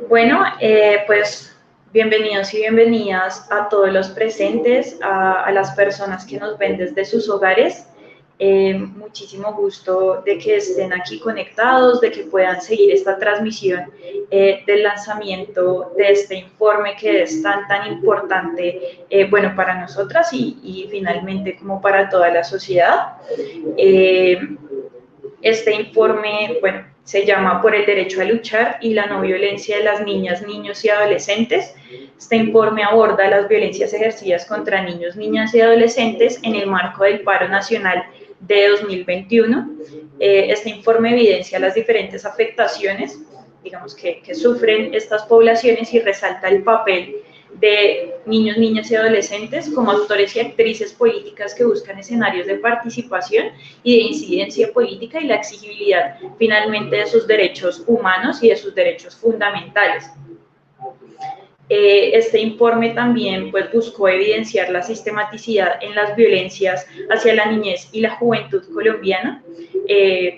Bueno, pues bienvenidos y bienvenidas a todos los presentes, a las personas que nos ven desde sus hogares. Muchísimo gusto de que estén aquí conectados, de que puedan seguir esta transmisión del lanzamiento de este informe que es tan importante, bueno, para nosotras y finalmente como para toda la sociedad. Este informe, bueno, se llama Por el derecho a luchar y la no violencia de las niñas, niños y adolescentes. Este informe aborda las violencias ejercidas contra niños, niñas y adolescentes en el marco del paro nacional de 2021. Este informe evidencia las diferentes afectaciones, digamos, que sufren estas poblaciones y resalta el papel de niños, niñas y adolescentes como actores y actrices políticas que buscan escenarios de participación y de incidencia política y la exigibilidad finalmente de sus derechos humanos y de sus derechos fundamentales. Este informe también pues, buscó evidenciar la sistematicidad en las violencias hacia la niñez y la juventud colombiana.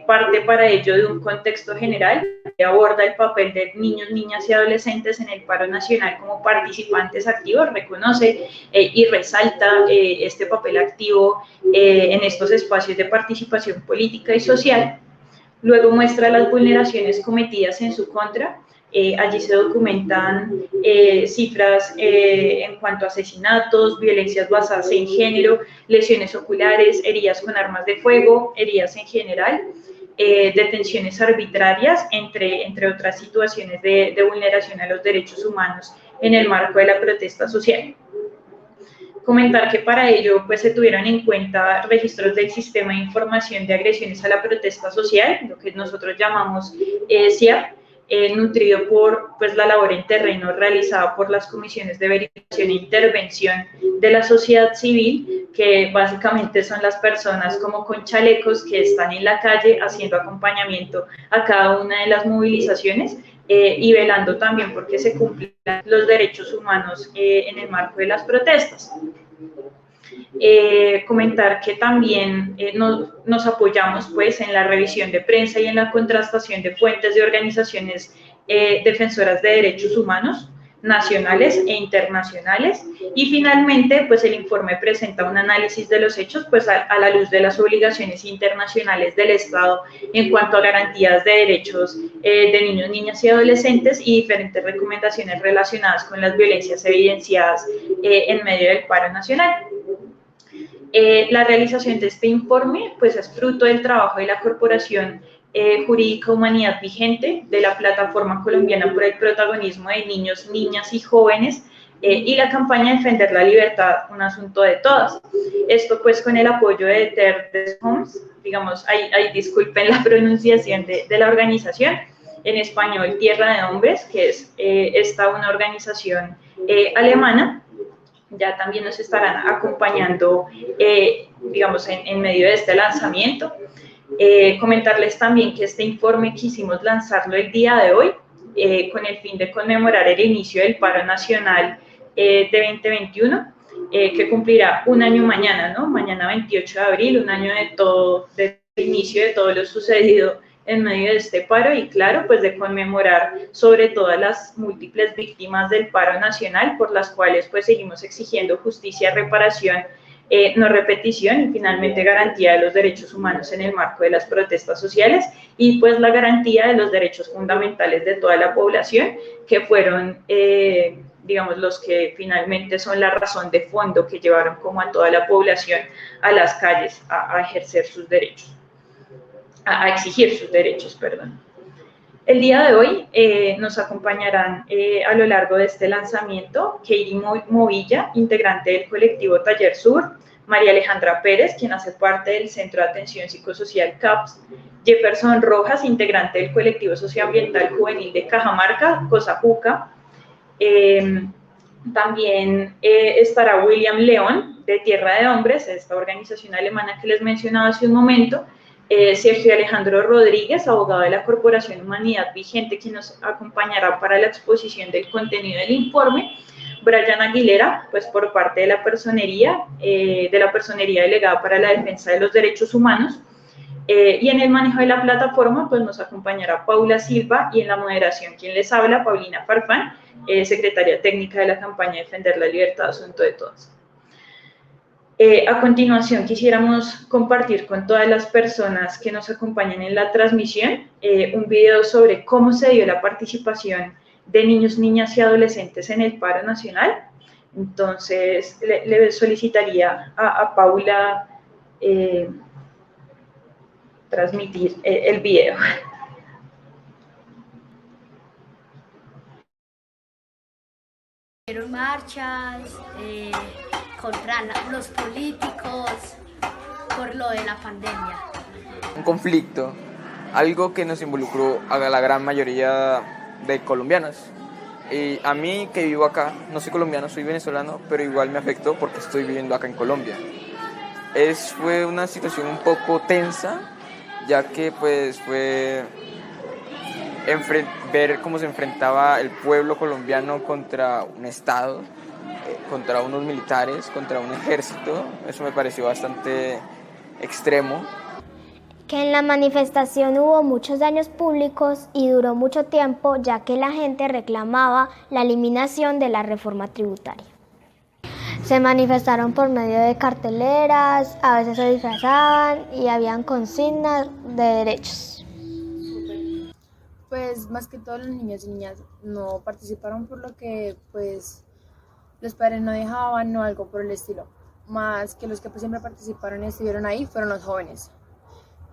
Parte para ello de un contexto general que aborda el papel de niños, niñas y adolescentes en el paro nacional como participantes activos, reconoce y resalta este papel activo en estos espacios de participación política y social. Luego muestra las vulneraciones cometidas en su contra. Allí se documentan cifras en cuanto a asesinatos, violencias basadas en género, lesiones oculares, heridas con armas de fuego, heridas en general, detenciones arbitrarias, entre otras situaciones de vulneración a los derechos humanos en el marco de la protesta social. Comentar que para ello pues, se tuvieron en cuenta registros del Sistema de Información de Agresiones a la Protesta Social, lo que nosotros llamamos SIAP, nutrido por pues, la labor en terreno realizada por las comisiones de verificación e intervención de la sociedad civil, que básicamente son las personas como con chalecos que están en la calle haciendo acompañamiento a cada una de las movilizaciones y velando también porque se cumplan los derechos humanos en el marco de las protestas. Comentar que también nos apoyamos pues en la revisión de prensa y en la contrastación de fuentes de organizaciones defensoras de derechos humanos nacionales e internacionales, y finalmente pues el informe presenta un análisis de los hechos pues a la luz de las obligaciones internacionales del Estado en cuanto a garantías de derechos de niños, niñas y adolescentes y diferentes recomendaciones relacionadas con las violencias evidenciadas en medio del paro nacional. La realización de este informe pues, es fruto del trabajo de la Corporación Jurídica Humanidad Vigente, de la Plataforma Colombiana por el Protagonismo de Niños, Niñas y Jóvenes y la campaña Defender la Libertad, un asunto de todas. Esto pues con el apoyo de Terre des Hommes, digamos, ahí disculpen la pronunciación de la organización, en español Tierra de Hombres, que es una organización alemana. Ya también nos estarán acompañando, digamos, en medio de este lanzamiento. Comentarles también que este informe quisimos lanzarlo el día de hoy con el fin de conmemorar el inicio del paro nacional de 2021, que cumplirá un año mañana, ¿no? Mañana 28 de abril, un año del inicio de todo lo sucedido en medio de este paro y claro, pues de conmemorar sobre todas las múltiples víctimas del paro nacional por las cuales pues seguimos exigiendo justicia, reparación, no repetición y finalmente garantía de los derechos humanos en el marco de las protestas sociales y pues la garantía de los derechos fundamentales de toda la población que fueron digamos los que finalmente son la razón de fondo que llevaron como a toda la población a las calles a ejercer sus derechos. A exigir sus derechos, perdón. El día de hoy nos acompañarán a lo largo de este lanzamiento Katie Movilla, integrante del colectivo Taller Sur, María Alejandra Pérez, quien hace parte del Centro de Atención Psicosocial CAPS, Jefferson Rojas, integrante del colectivo socioambiental juvenil de Cajamarca, Cosapuca. También estará William León, de Tierra de Hombres, esta organización alemana que les mencionaba hace un momento, Sergio Alejandro Rodríguez, abogado de la Corporación Humanidad Vigente, quien nos acompañará para la exposición del contenido del informe, Brian Aguilera, pues por parte de la personería delegada para la defensa de los derechos humanos, Y en el manejo de la plataforma, pues nos acompañará Paula Silva y en la moderación, quien les habla, Paulina Farfán, secretaria técnica de la campaña Defender la Libertad, Asunto de Todos. A continuación, quisiéramos compartir con todas las personas que nos acompañan en la transmisión un video sobre cómo se dio la participación de niños, niñas y adolescentes en el paro nacional. Entonces, le solicitaría a Paula transmitir el video. Marchas contra los políticos por lo de la pandemia. Un conflicto, algo que nos involucró a la gran mayoría de colombianos. Y a mí que vivo acá, no soy colombiano, soy venezolano, pero igual me afectó porque estoy viviendo acá en Colombia. Fue una situación un poco tensa, ya que pues fue ver cómo se enfrentaba el pueblo colombiano contra un Estado, contra unos militares, contra un ejército. Eso me pareció bastante extremo. Que en la manifestación hubo muchos daños públicos y duró mucho tiempo, ya que la gente reclamaba la eliminación de la reforma tributaria. Se manifestaron por medio de carteleras, a veces se disfrazaban y habían consignas de derechos. Pues más que todos los niños y niñas no participaron por lo que pues los padres no dejaban o algo por el estilo. Más que los que pues, siempre participaron y estuvieron ahí fueron los jóvenes,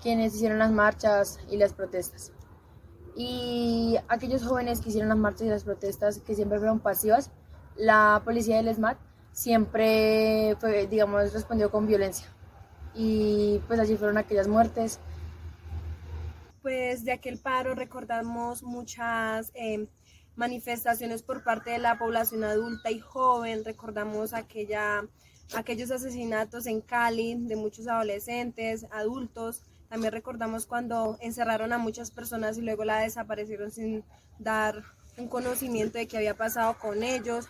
quienes hicieron las marchas y las protestas. Y aquellos jóvenes que hicieron las marchas y las protestas, que siempre fueron pasivas, la policía del ESMAD siempre respondió con violencia. Y pues así fueron aquellas muertes. Pues de aquel paro recordamos muchas manifestaciones por parte de la población adulta y joven, recordamos aquellos asesinatos en Cali de muchos adolescentes, adultos, también recordamos cuando encerraron a muchas personas y luego la desaparecieron sin dar un conocimiento de qué había pasado con ellos.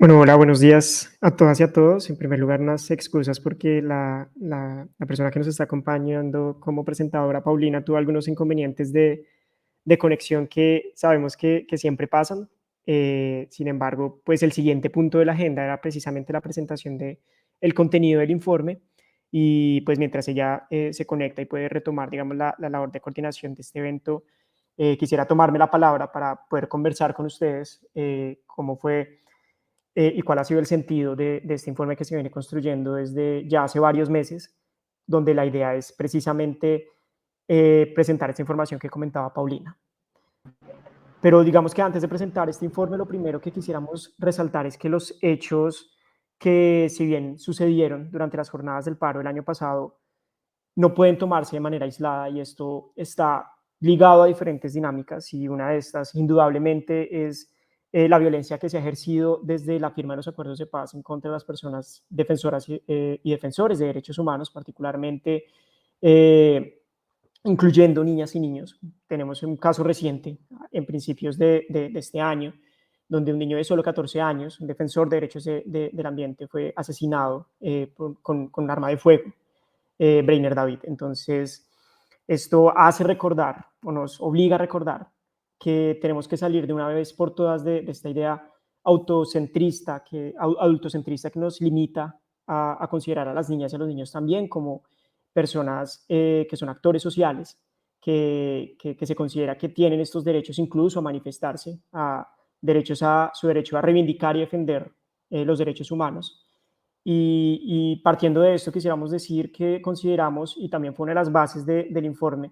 Bueno, hola, buenos días a todas y a todos. En primer lugar, unas excusas porque la persona que nos está acompañando como presentadora, Paulina, tuvo algunos inconvenientes de conexión que sabemos que siempre pasan. Sin embargo, pues el siguiente punto de la agenda era precisamente la presentación de el contenido del informe y pues mientras ella se conecta y puede retomar, digamos, la labor de coordinación de este evento, quisiera tomarme la palabra para poder conversar con ustedes cómo fue y cuál ha sido el sentido de este informe que se viene construyendo desde ya hace varios meses, donde la idea es precisamente presentar esta información que comentaba Paulina. Pero digamos que antes de presentar este informe, lo primero que quisiéramos resaltar es que los hechos que, si bien sucedieron durante las jornadas del paro el año pasado, no pueden tomarse de manera aislada y esto está ligado a diferentes dinámicas y una de estas indudablemente es la violencia que se ha ejercido desde la firma de los acuerdos de paz en contra de las personas defensoras y defensores de derechos humanos, particularmente incluyendo niñas y niños. Tenemos un caso reciente en principios de este año, donde un niño de solo 14 años, un defensor de derechos del ambiente, fue asesinado con un arma de fuego. Breiner David. Entonces, esto hace recordar o nos obliga a recordar que tenemos que salir de una vez por todas de esta idea autocentrista, adultocentrista que nos limita a considerar a las niñas y a los niños también como personas que son actores sociales, que se considera que tienen estos derechos incluso a manifestarse, su derecho a reivindicar y defender los derechos humanos. Y partiendo de esto, quisiéramos decir que consideramos, y también fue una de las bases del informe,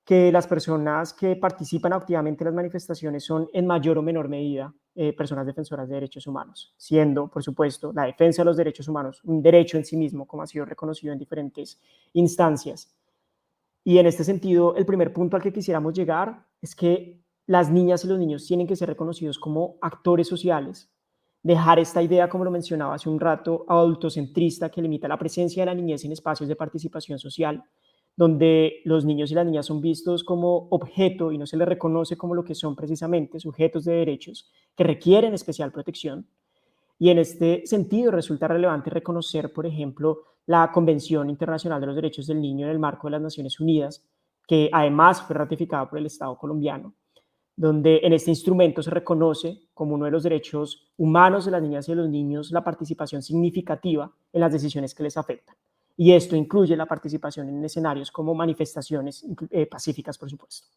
que las personas que participan activamente en las manifestaciones son en mayor o menor medida personas defensoras de derechos humanos, siendo, por supuesto, la defensa de los derechos humanos un derecho en sí mismo, como ha sido reconocido en diferentes instancias. Y en este sentido, el primer punto al que quisiéramos llegar es que las niñas y los niños tienen que ser reconocidos como actores sociales, dejar esta idea, como lo mencionaba hace un rato, adultocentrista que limita la presencia de la niñez en espacios de participación social, donde los niños y las niñas son vistos como objeto y no se les reconoce como lo que son precisamente sujetos de derechos que requieren especial protección. Y en este sentido resulta relevante reconocer, por ejemplo, la Convención Internacional de los Derechos del Niño en el marco de las Naciones Unidas, que además fue ratificada por el Estado colombiano, donde en este instrumento se reconoce como uno de los derechos humanos de las niñas y de los niños la participación significativa en las decisiones que les afectan. Y esto incluye la participación en escenarios como manifestaciones pacíficas, por supuesto.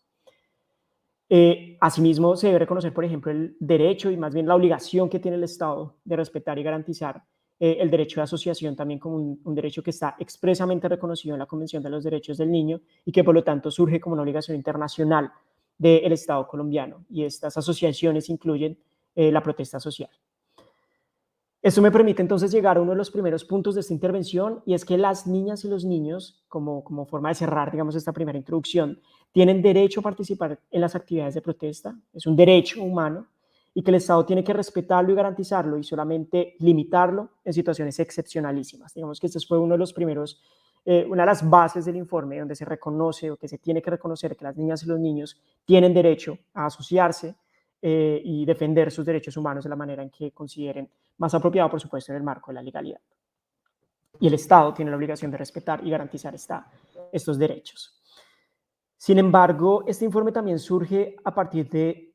Asimismo, se debe reconocer, por ejemplo, el derecho y más bien la obligación que tiene el Estado de respetar y garantizar el derecho de asociación también como un derecho que está expresamente reconocido en la Convención de los Derechos del Niño y que por lo tanto surge como una obligación internacional del Estado colombiano. Y estas asociaciones incluyen la protesta social. Eso me permite entonces llegar a uno de los primeros puntos de esta intervención y es que las niñas y los niños, como forma de cerrar, digamos, esta primera introducción, tienen derecho a participar en las actividades de protesta, es un derecho humano y que el Estado tiene que respetarlo y garantizarlo y solamente limitarlo en situaciones excepcionalísimas. Digamos que este fue uno de los primeros, una de las bases del informe donde se reconoce o que se tiene que reconocer que las niñas y los niños tienen derecho a asociarse y defender sus derechos humanos de la manera en que consideren más apropiado, por supuesto, en el marco de la legalidad. Y el Estado tiene la obligación de respetar y garantizar estos derechos. Sin embargo, este informe también surge a partir de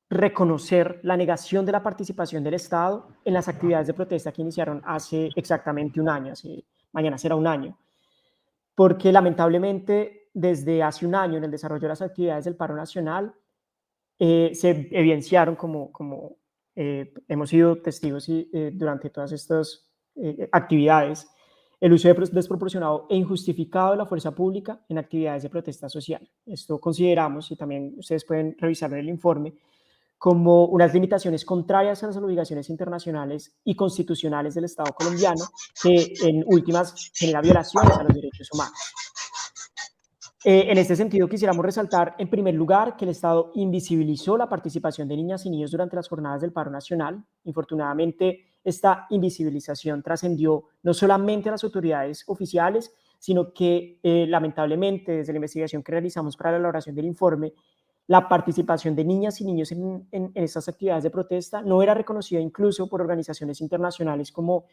reconocer la negación de la participación del Estado en las actividades de protesta que iniciaron hace exactamente un año, mañana será un año, porque lamentablemente desde hace un año en el desarrollo de las actividades del paro nacional se evidenciaron como hemos sido testigos durante todas estas actividades, el uso desproporcionado e injustificado de la fuerza pública en actividades de protesta social. Esto consideramos, y también ustedes pueden revisarlo en el informe, como unas limitaciones contrarias a las obligaciones internacionales y constitucionales del Estado colombiano, que en últimas genera violaciones a los derechos humanos. En este sentido, quisiéramos resaltar, en primer lugar, que el Estado invisibilizó la participación de niñas y niños durante las jornadas del paro nacional. Infortunadamente, esta invisibilización trascendió no solamente a las autoridades oficiales, sino que, lamentablemente, desde la investigación que realizamos para la elaboración del informe, la participación de niñas y niños en estas actividades de protesta no era reconocida incluso por organizaciones internacionales como,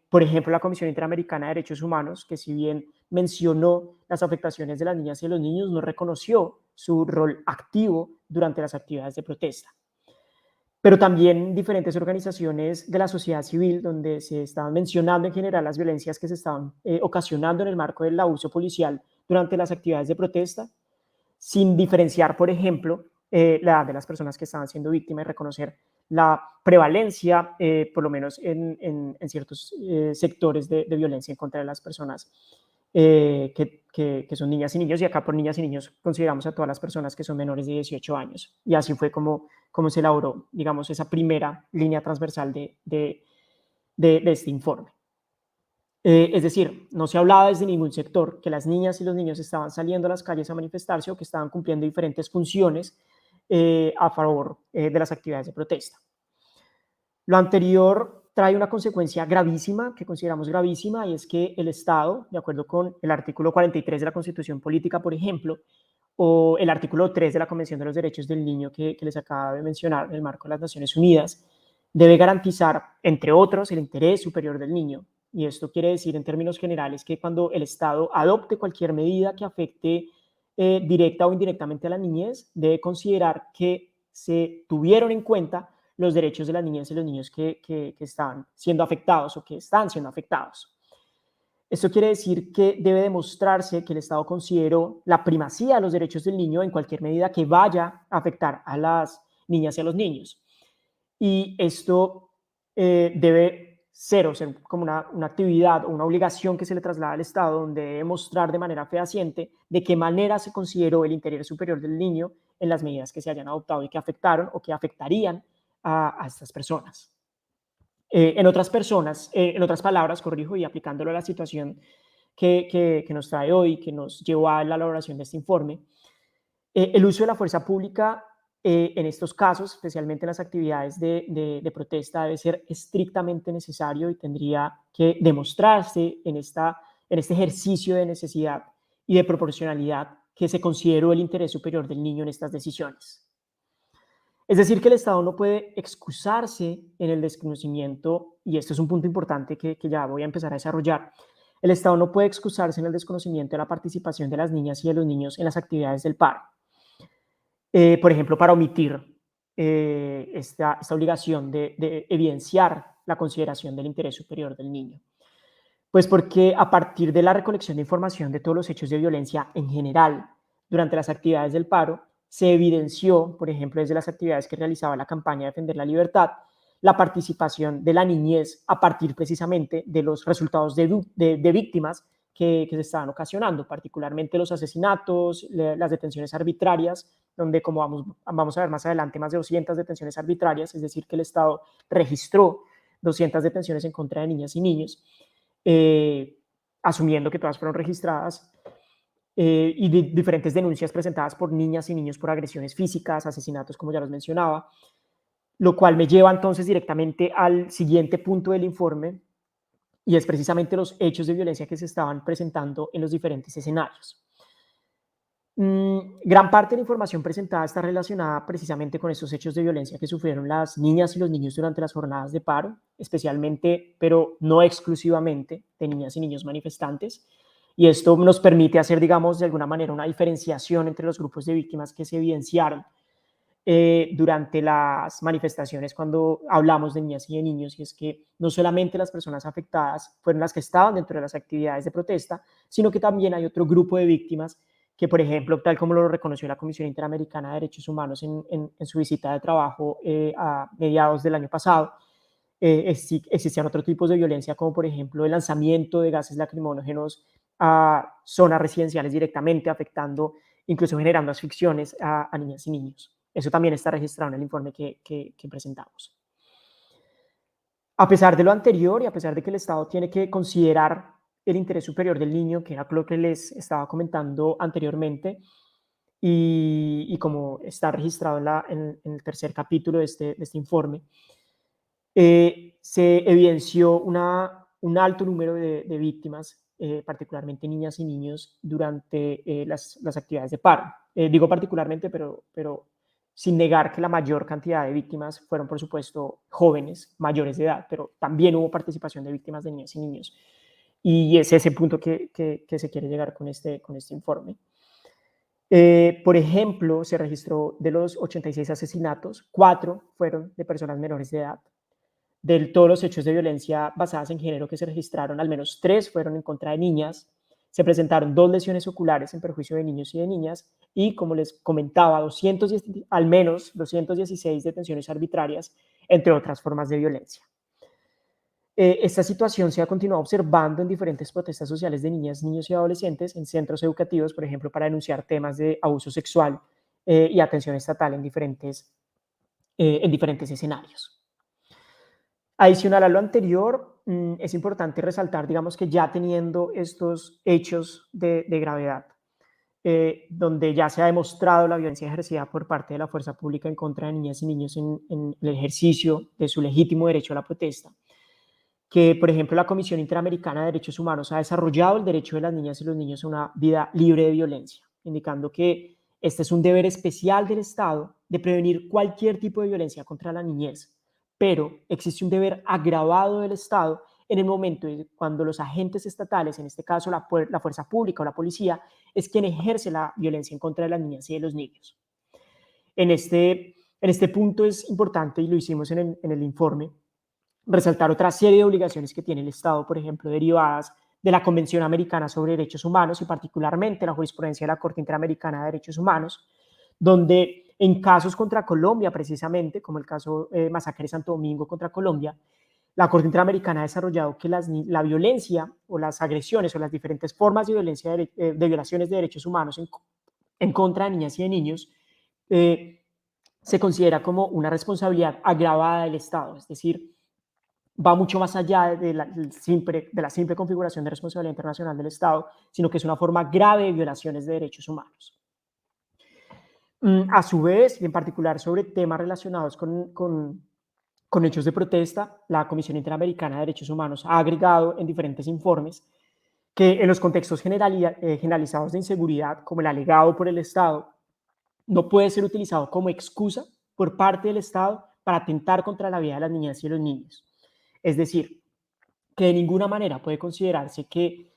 por ejemplo, la Comisión Interamericana de Derechos Humanos, que si bien mencionó las afectaciones de las niñas y los niños, no reconoció su rol activo durante las actividades de protesta. Pero también diferentes organizaciones de la sociedad civil, donde se estaban mencionando en general las violencias que se estaban ocasionando en el marco del abuso policial durante las actividades de protesta, sin diferenciar, por ejemplo, la edad de las personas que estaban siendo víctimas y reconocer la prevalencia, por lo menos en ciertos sectores de violencia en contra de las personas que son niñas y niños, y acá por niñas y niños consideramos a todas las personas que son menores de 18 años. Y así fue como se elaboró, digamos, esa primera línea transversal de este informe. Es decir, no se hablaba desde ningún sector que las niñas y los niños estaban saliendo a las calles a manifestarse o que estaban cumpliendo diferentes funciones a favor de las actividades de protesta. Lo anterior trae una consecuencia gravísima, que consideramos gravísima, y es que el Estado, de acuerdo con el artículo 43 de la Constitución Política, por ejemplo, o el artículo 3 de la Convención de los Derechos del Niño que les acabo de mencionar en el marco de las Naciones Unidas, debe garantizar, entre otros, el interés superior del niño. Y esto quiere decir, en términos generales, que cuando el Estado adopte cualquier medida que afecte directa o indirectamente a la niñez, debe considerar que se tuvieron en cuenta los derechos de las niñas y los niños que están siendo afectados o que están siendo afectados. Esto quiere decir que debe demostrarse que el Estado consideró la primacía de los derechos del niño en cualquier medida que vaya a afectar a las niñas y a los niños. Y esto debe ser como una actividad o una obligación que se le traslada al Estado, donde debe mostrar de manera fehaciente de qué manera se consideró el interés superior del niño en las medidas que se hayan adoptado y que afectaron o que afectarían a estas personas. En otras palabras, corrijo, y aplicándolo a la situación que nos trae hoy, que nos llevó a la elaboración de este informe, el uso de la fuerza pública en estos casos, especialmente en las actividades de protesta, debe ser estrictamente necesario y tendría que demostrarse en este ejercicio de necesidad y de proporcionalidad que se consideró el interés superior del niño en estas decisiones. Es decir, que el Estado no puede excusarse en el desconocimiento, y esto es un punto importante que ya voy a empezar a desarrollar. El Estado no puede excusarse en el desconocimiento de la participación de las niñas y de los niños en las actividades del paro. Por ejemplo, para omitir esta obligación de evidenciar la consideración del interés superior del niño. Pues porque a partir de la recolección de información de todos los hechos de violencia en general durante las actividades del paro, se evidenció, por ejemplo, desde las actividades que realizaba la campaña Defender la Libertad, la participación de la niñez a partir precisamente de los resultados de víctimas que se estaban ocasionando, particularmente los asesinatos, las detenciones arbitrarias, donde, como vamos a ver más adelante, más de 200 detenciones arbitrarias, es decir, que el Estado registró 200 detenciones en contra de niñas y niños, asumiendo que todas fueron registradas, y diferentes denuncias presentadas por niñas y niños por agresiones físicas, asesinatos, como ya los mencionaba, lo cual me lleva entonces directamente al siguiente punto del informe, y es precisamente los hechos de violencia que se estaban presentando en los diferentes escenarios. Gran parte de la información presentada está relacionada precisamente con estos hechos de violencia que sufrieron las niñas y los niños durante las jornadas de paro, especialmente, pero no exclusivamente, de niñas y niños manifestantes. Y esto nos permite hacer, digamos, de alguna manera una diferenciación entre los grupos de víctimas que se evidenciaron durante las manifestaciones cuando hablamos de niñas y de niños, y es que no solamente las personas afectadas fueron las que estaban dentro de las actividades de protesta, sino que también hay otro grupo de víctimas que, por ejemplo, tal como lo reconoció la Comisión Interamericana de Derechos Humanos en su visita de trabajo a mediados del año pasado, existían otros tipos de violencia, como por ejemplo el lanzamiento de gases lacrimógenos a zonas residenciales directamente, afectando, incluso generando asfixiaciones a niñas y niños. Eso también está registrado en el informe que presentamos. A pesar de lo anterior y a pesar de que el Estado tiene que considerar el interés superior del niño, que era lo que les estaba comentando anteriormente, y como está registrado en el tercer capítulo de este informe, se evidenció un alto número de víctimas particularmente niñas y niños, durante las actividades de paro. Digo particularmente, pero sin negar que la mayor cantidad de víctimas fueron, por supuesto, jóvenes, mayores de edad, pero también hubo participación de víctimas de niñas y niños. Y es ese punto que se quiere llegar con este informe. Por ejemplo, se registró de los 86 asesinatos, 4 fueron de personas menores de edad. De todos los hechos de violencia basadas en género que se registraron, al menos 3 fueron en contra de niñas. Se presentaron 2 lesiones oculares en perjuicio de niños y de niñas y, como les comentaba, al menos 216 detenciones arbitrarias, entre otras formas de violencia. Esta situación se ha continuado observando en diferentes protestas sociales de niñas, niños y adolescentes en centros educativos, por ejemplo, para denunciar temas de abuso sexual y atención estatal en diferentes escenarios. Adicional a lo anterior, es importante resaltar, digamos, que ya teniendo estos hechos de gravedad, donde ya se ha demostrado la violencia ejercida por parte de la fuerza pública en contra de niñas y niños en el ejercicio de su legítimo derecho a la protesta, que, por ejemplo, la Comisión Interamericana de Derechos Humanos ha desarrollado el derecho de las niñas y los niños a una vida libre de violencia, indicando que este es un deber especial del Estado de prevenir cualquier tipo de violencia contra la niñez, pero existe un deber agravado del Estado en el momento cuando los agentes estatales, en este caso la fuerza pública o la policía, es quien ejerce la violencia en contra de las niñas y de los niños. En este punto es importante, y lo hicimos en el informe, resaltar otra serie de obligaciones que tiene el Estado, por ejemplo, derivadas de la Convención Americana sobre Derechos Humanos y particularmente la jurisprudencia de la Corte Interamericana de Derechos Humanos, donde en casos contra Colombia, precisamente, como el caso Masacre de Santo Domingo contra Colombia, la Corte Interamericana ha desarrollado que la violencia o las agresiones o las diferentes formas de violencia de violaciones de derechos humanos en contra de niñas y de niños se considera como una responsabilidad agravada del Estado, es decir, va mucho más allá de la simple configuración de responsabilidad internacional del Estado, sino que es una forma grave de violaciones de derechos humanos. A su vez, y en particular sobre temas relacionados con hechos de protesta, la Comisión Interamericana de Derechos Humanos ha agregado en diferentes informes que en los contextos generalizados de inseguridad, como el alegado por el Estado, no puede ser utilizado como excusa por parte del Estado para atentar contra la vida de las niñas y los niños. Es decir, que de ninguna manera puede considerarse que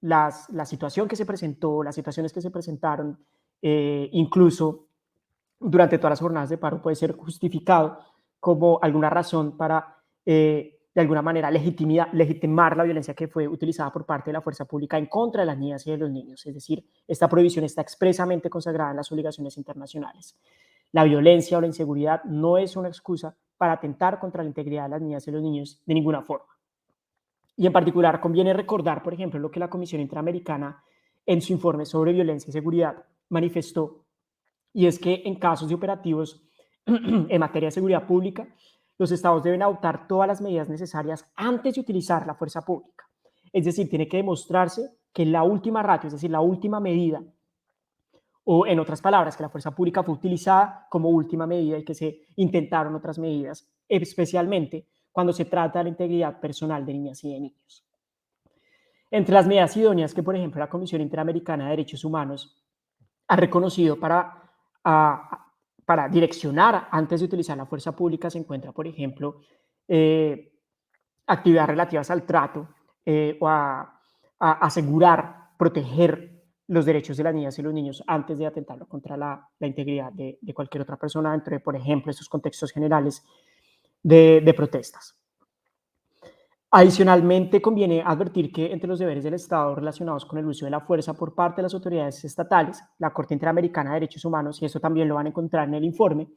la situación que se presentó, las situaciones que se presentaron, incluso durante todas las jornadas de paro, puede ser justificado como alguna razón para, de alguna manera, legitimar la violencia que fue utilizada por parte de la fuerza pública en contra de las niñas y de los niños. Es decir, esta prohibición está expresamente consagrada en las obligaciones internacionales. La violencia o la inseguridad no es una excusa para atentar contra la integridad de las niñas y los niños de ninguna forma. Y en particular conviene recordar, por ejemplo, lo que la Comisión Interamericana en su informe sobre violencia y seguridad manifestó, y es que en casos de operativos en materia de seguridad pública, los estados deben adoptar todas las medidas necesarias antes de utilizar la fuerza pública. Es decir, tiene que demostrarse que la última ratio, es decir, la última medida, o en otras palabras, que la fuerza pública fue utilizada como última medida y que se intentaron otras medidas, especialmente cuando se trata de la integridad personal de niñas y de niños. Entre las medidas idóneas que, por ejemplo, la Comisión Interamericana de Derechos Humanos ha reconocido para direccionar antes de utilizar la fuerza pública se encuentra, por ejemplo, actividades relativas al trato o a asegurar, proteger los derechos de las niñas y los niños antes de atentar contra la integridad de cualquier otra persona dentro de, por ejemplo, estos contextos generales de protestas. Adicionalmente, conviene advertir que entre los deberes del Estado relacionados con el uso de la fuerza por parte de las autoridades estatales, la Corte Interamericana de Derechos Humanos, y esto también lo van a encontrar en el informe,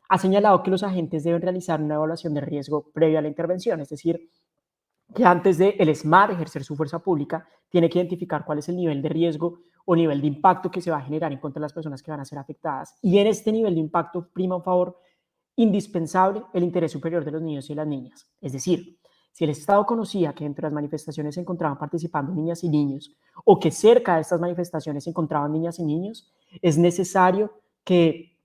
ha señalado que los agentes deben realizar una evaluación de riesgo previa a la intervención, es decir, que antes de el ESMAD ejercer su fuerza pública, tiene que identificar cuál es el nivel de riesgo o nivel de impacto que se va a generar en contra de las personas que van a ser afectadas. Y en este nivel de impacto prima un favor indispensable el interés superior de los niños y las niñas. Es decir, si el Estado conocía que entre las manifestaciones se encontraban participando niñas y niños, o que cerca de estas manifestaciones se encontraban niñas y niños, es necesario que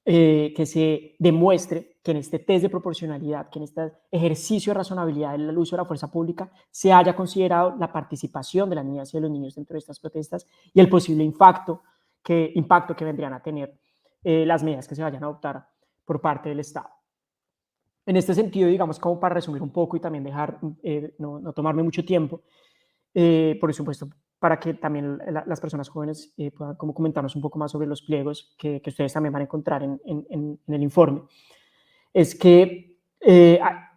que se demuestre que en este test de proporcionalidad, que en este ejercicio de razonabilidad del uso de la fuerza pública, se haya considerado la participación de las niñas y de los niños dentro de estas protestas y el posible impacto que vendrían a tener las medidas que se vayan a adoptar por parte del Estado. En este sentido, digamos, como para resumir un poco y también dejar, no tomarme mucho tiempo, por supuesto, para que también las personas jóvenes puedan como comentarnos un poco más sobre los pliegos que ustedes también van a encontrar en el informe, es que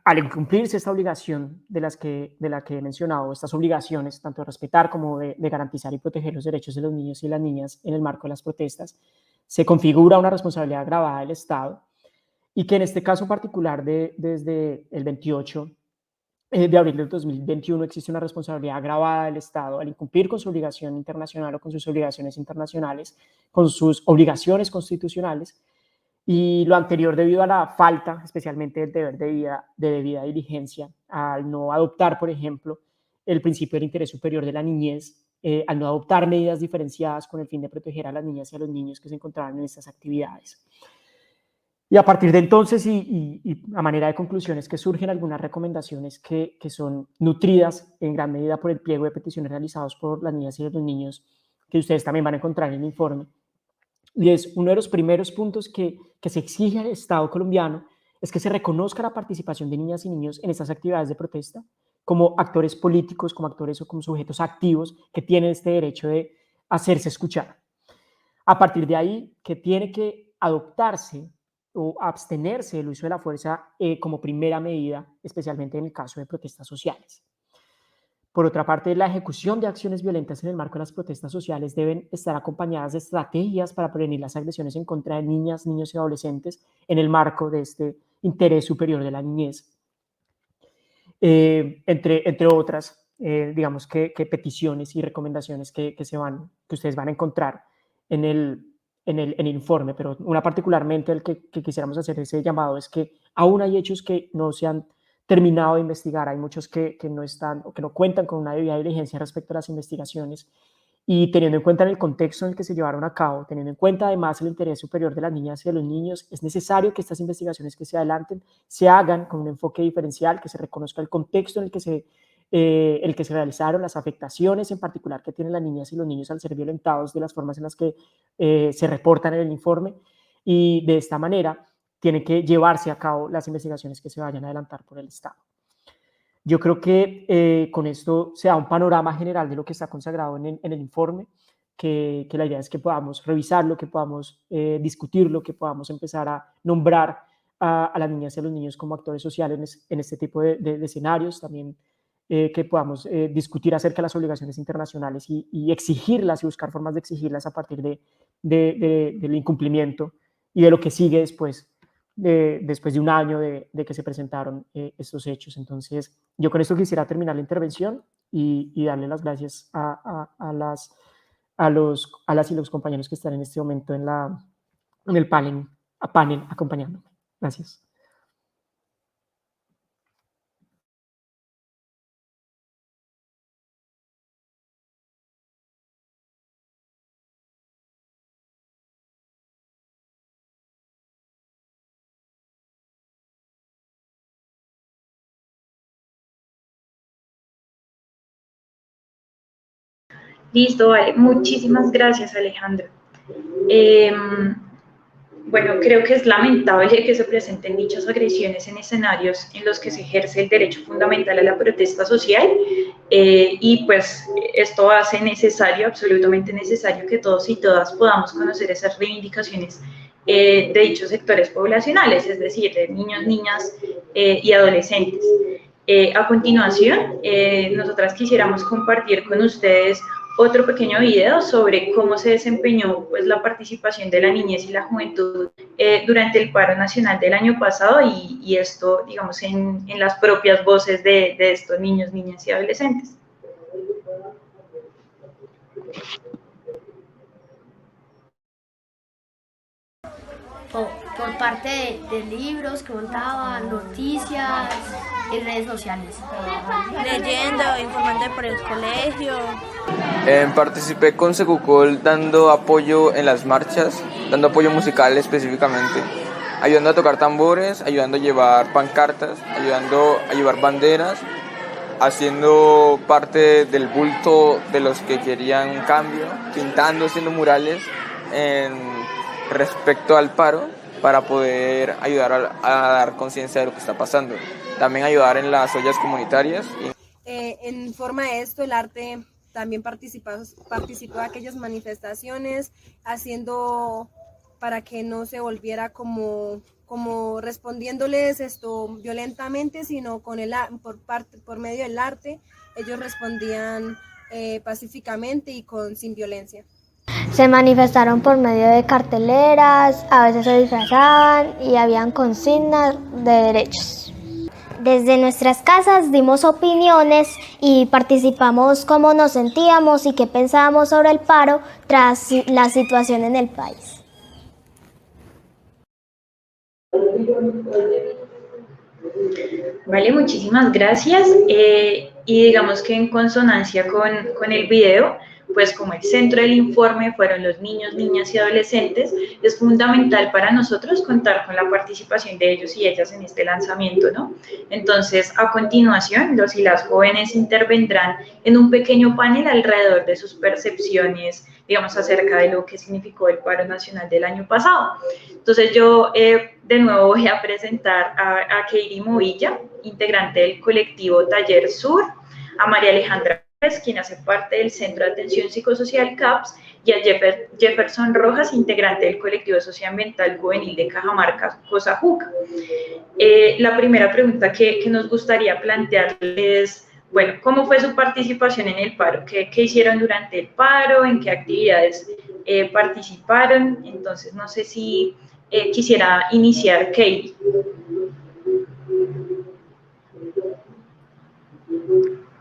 al incumplirse esta obligación de la que he mencionado, estas obligaciones, tanto de respetar como de garantizar y proteger los derechos de los niños y las niñas en el marco de las protestas, se configura una responsabilidad agravada del Estado y que en este caso particular desde el 28 de abril del 2021 existe una responsabilidad agravada del Estado al incumplir con su obligación internacional o con sus obligaciones internacionales, con sus obligaciones constitucionales, y lo anterior debido a la falta, especialmente del deber de debida diligencia, al no adoptar, por ejemplo, el principio del interés superior de la niñez, al no adoptar medidas diferenciadas con el fin de proteger a las niñas y a los niños que se encontraban en estas actividades. Y a partir de entonces, y a manera de conclusiones, que surgen algunas recomendaciones que son nutridas en gran medida por el pliego de peticiones realizados por las niñas y los niños, que ustedes también van a encontrar en el informe. Y es uno de los primeros puntos que se exige al Estado colombiano, es que se reconozca la participación de niñas y niños en estas actividades de protesta como actores políticos, como actores o como sujetos activos que tienen este derecho de hacerse escuchar. A partir de ahí, que tiene que adoptarse o abstenerse del uso de la fuerza como primera medida, especialmente en el caso de protestas sociales. Por otra parte, la ejecución de acciones violentas en el marco de las protestas sociales deben estar acompañadas de estrategias para prevenir las agresiones en contra de niñas, niños y adolescentes en el marco de este interés superior de la niñez. Entre otras, digamos que peticiones y recomendaciones que ustedes van a encontrar en el informe, pero una particularmente el que quisiéramos hacer ese llamado es que aún hay hechos que no se han terminado de investigar, hay muchos que no están o que no cuentan con una debida diligencia respecto a las investigaciones, y teniendo en cuenta el contexto en el que se llevaron a cabo, teniendo en cuenta además el interés superior de las niñas y de los niños, es necesario que estas investigaciones que se adelanten se hagan con un enfoque diferencial, que se reconozca el contexto en el que se realizaron, las afectaciones en particular que tienen las niñas y los niños al ser violentados de las formas en las que se reportan en el informe, y de esta manera tienen que llevarse a cabo las investigaciones que se vayan a adelantar por el Estado. Yo creo que con esto se da un panorama general de lo que está consagrado en el informe, que la idea es que podamos revisarlo, que podamos discutirlo, que podamos empezar a nombrar a las niñas y a los niños como actores sociales en este tipo de escenarios, también que podamos discutir acerca de las obligaciones internacionales y exigirlas y buscar formas de exigirlas a partir del incumplimiento y de lo que sigue después de un año de que se presentaron estos hechos. Entonces, yo con esto quisiera terminar la intervención y darle las gracias a las y los compañeros que están en este momento en el panel acompañándome. Gracias. Listo, vale. Muchísimas gracias, Alejandro. Bueno, creo que es lamentable que se presenten dichas agresiones en escenarios en los que se ejerce el derecho fundamental a la protesta social, y pues esto hace necesario, absolutamente necesario, que todos y todas podamos conocer esas reivindicaciones de dichos sectores poblacionales, es decir, de niños, niñas y adolescentes. A continuación, nosotras quisiéramos compartir con ustedes otro pequeño video sobre cómo se desempeñó pues, la participación de la niñez y la juventud durante el paro nacional del año pasado, y esto, digamos, en las propias voces de estos niños, niñas y adolescentes. por parte de libros que montaban, noticias y redes sociales. Leyendo, informando por el colegio. Participé con Secucol dando apoyo en las marchas, dando apoyo musical específicamente, ayudando a tocar tambores, ayudando a llevar pancartas, ayudando a llevar banderas, haciendo parte del bulto de los que querían un cambio, pintando, haciendo murales respecto al paro para poder ayudar a dar conciencia de lo que está pasando. También ayudar en las ollas comunitarias. En forma de esto, el arte también participó de aquellas manifestaciones, haciendo para que no se volviera como respondiéndoles violentamente, sino por medio del arte, ellos respondían pacíficamente y sin violencia. Se manifestaron por medio de carteleras, a veces se disfrazaban y habían consignas de derechos. Desde nuestras casas dimos opiniones y participamos cómo nos sentíamos y qué pensábamos sobre el paro tras la situación en el país. Vale, muchísimas gracias. Y digamos que en consonancia con el video, pues como el centro del informe fueron los niños, niñas y adolescentes, es fundamental para nosotros contar con la participación de ellos y ellas en este lanzamiento, ¿no? Entonces, a continuación, los y las jóvenes intervendrán en un pequeño panel alrededor de sus percepciones, digamos, acerca de lo que significó el paro nacional del año pasado. Entonces, yo de nuevo voy a presentar a Katie Movilla, integrante del colectivo Taller Sur, a María Alejandra, quien hace parte del Centro de Atención Psicosocial CAPS, y a Jefferson Rojas, integrante del colectivo socioambiental juvenil de Cajamarca, Cosajuca. La primera pregunta que nos gustaría plantearles, bueno, ¿cómo fue su participación en el paro? ¿Qué hicieron durante el paro? ¿En qué actividades participaron? Entonces, no sé si quisiera iniciar Katie.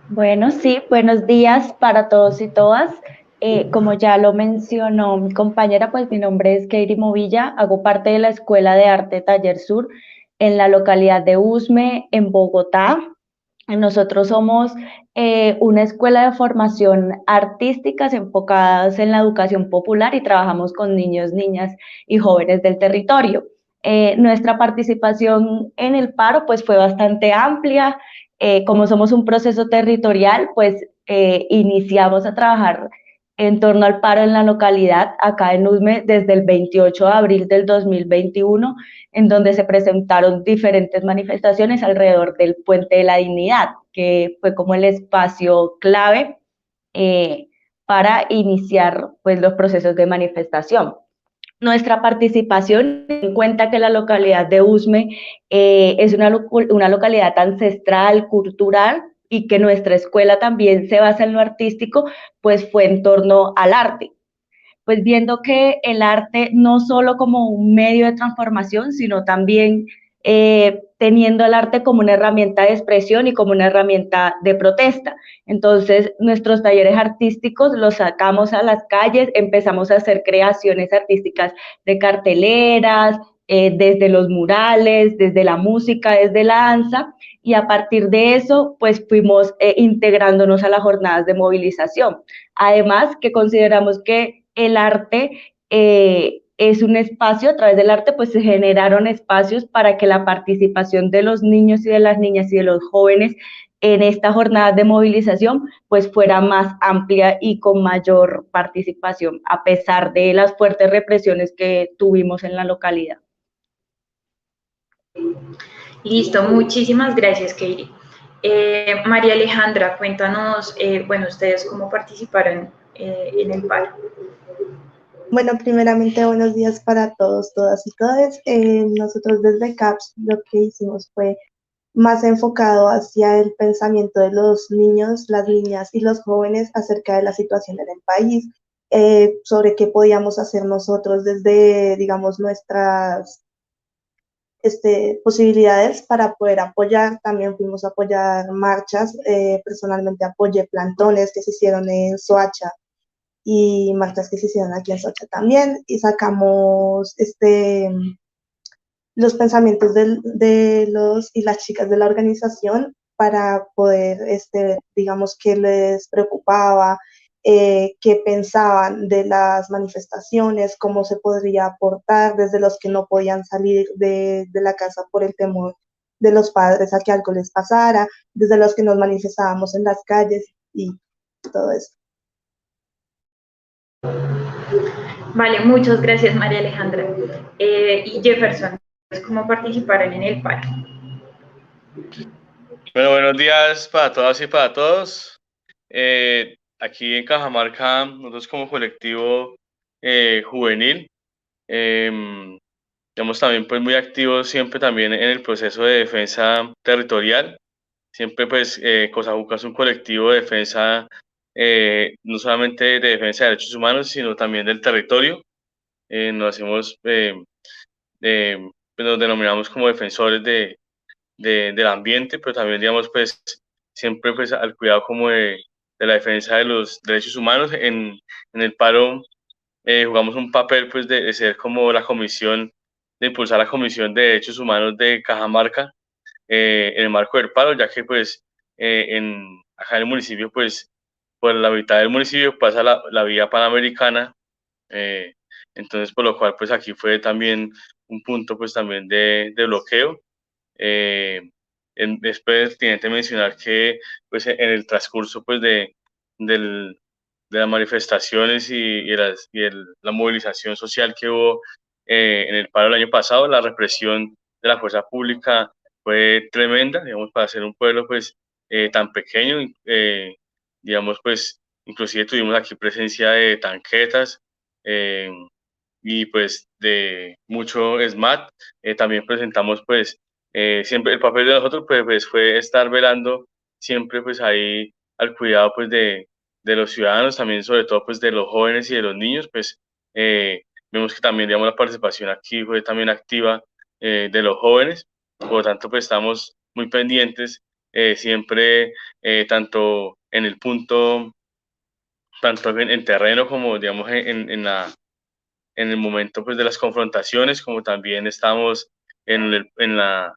Bueno, sí, buenos días para todos y todas. Como ya lo mencionó mi compañera, pues mi nombre es Katie Movilla, hago parte de la Escuela de Arte Taller Sur en la localidad de Usme, en Bogotá. Nosotros somos una escuela de formación artísticas enfocadas en la educación popular y trabajamos con niños, niñas y jóvenes del territorio. Nuestra participación en el paro pues fue bastante amplia. Como somos un proceso territorial, pues iniciamos a trabajar en torno al paro en la localidad, acá en Usme, desde el 28 de abril del 2021, en donde se presentaron diferentes manifestaciones alrededor del Puente de la Dignidad, que fue como el espacio clave para iniciar pues, los procesos de manifestación. Nuestra participación, en cuenta que la localidad de Usme es una localidad ancestral, cultural, y que nuestra escuela también se basa en lo artístico, pues fue en torno al arte. Pues viendo que el arte no solo como un medio de transformación, sino también teniendo el arte como una herramienta de expresión y como una herramienta de protesta. Entonces, nuestros talleres artísticos los sacamos a las calles, empezamos a hacer creaciones artísticas de carteleras, desde los murales, desde la música, desde la danza, y a partir de eso, pues fuimos integrándonos a las jornadas de movilización. Además, que consideramos que el arte es un espacio, a través del arte pues se generaron espacios para que la participación de los niños y de las niñas y de los jóvenes en esta jornada de movilización pues fuera más amplia y con mayor participación, a pesar de las fuertes represiones que tuvimos en la localidad. Listo, muchísimas gracias, Katie. María Alejandra, cuéntanos, bueno, ustedes cómo participaron en el paro. Bueno, primeramente buenos días para todos, todas y todes. Nosotros desde CAPS lo que hicimos fue más enfocado hacia el pensamiento de los niños, las niñas y los jóvenes acerca de la situación en el país, sobre qué podíamos hacer nosotros desde, digamos, nuestras posibilidades para poder apoyar. También fuimos a apoyar marchas, personalmente apoyé plantones que se hicieron en Soacha y marchas que se hicieron aquí en Socha también, y sacamos los pensamientos de los y las chicas de la organización para poder, digamos, qué les preocupaba, qué pensaban de las manifestaciones, cómo se podría aportar desde los que no podían salir de la casa por el temor de los padres a que algo les pasara, desde los que nos manifestábamos en las calles y todo eso. Vale, muchas gracias María Alejandra. Y Jefferson, ¿cómo participaron en el paro? Bueno, buenos días para todas y para todos. Aquí en Cajamarca, nosotros como colectivo juvenil, estamos también pues muy activos siempre también en el proceso de defensa territorial. Siempre pues Cosajuca es un colectivo de defensa, no solamente de defensa de derechos humanos, sino también del territorio. Nos hacemos, pues, nos denominamos como defensores del ambiente, pero también, digamos, pues siempre pues al cuidado como de la defensa de los derechos humanos. En el paro jugamos un papel pues de ser como la comisión, de impulsar la Comisión de Derechos Humanos de Cajamarca en el marco del paro, ya que pues acá en el municipio pues por la mitad del municipio pasa la vía panamericana, eh, entonces por lo cual pues aquí fue también un punto pues también de bloqueo. Es pertinente mencionar que pues, en el transcurso pues, de las manifestaciones la movilización social que hubo en el paro el año pasado, la represión de la fuerza pública fue tremenda, digamos, para ser un pueblo pues, tan pequeño, digamos, pues, inclusive tuvimos aquí presencia de tanquetas, y pues de mucho SMAT. También presentamos pues siempre el papel de nosotros pues fue estar velando siempre pues ahí al cuidado pues de los ciudadanos, también sobre todo pues de los jóvenes y de los niños. Pues vemos que también digamos la participación aquí fue también activa de los jóvenes, por lo tanto pues estamos muy pendientes siempre tanto en el punto, tanto en terreno como digamos en el momento pues de las confrontaciones, como también estamos en la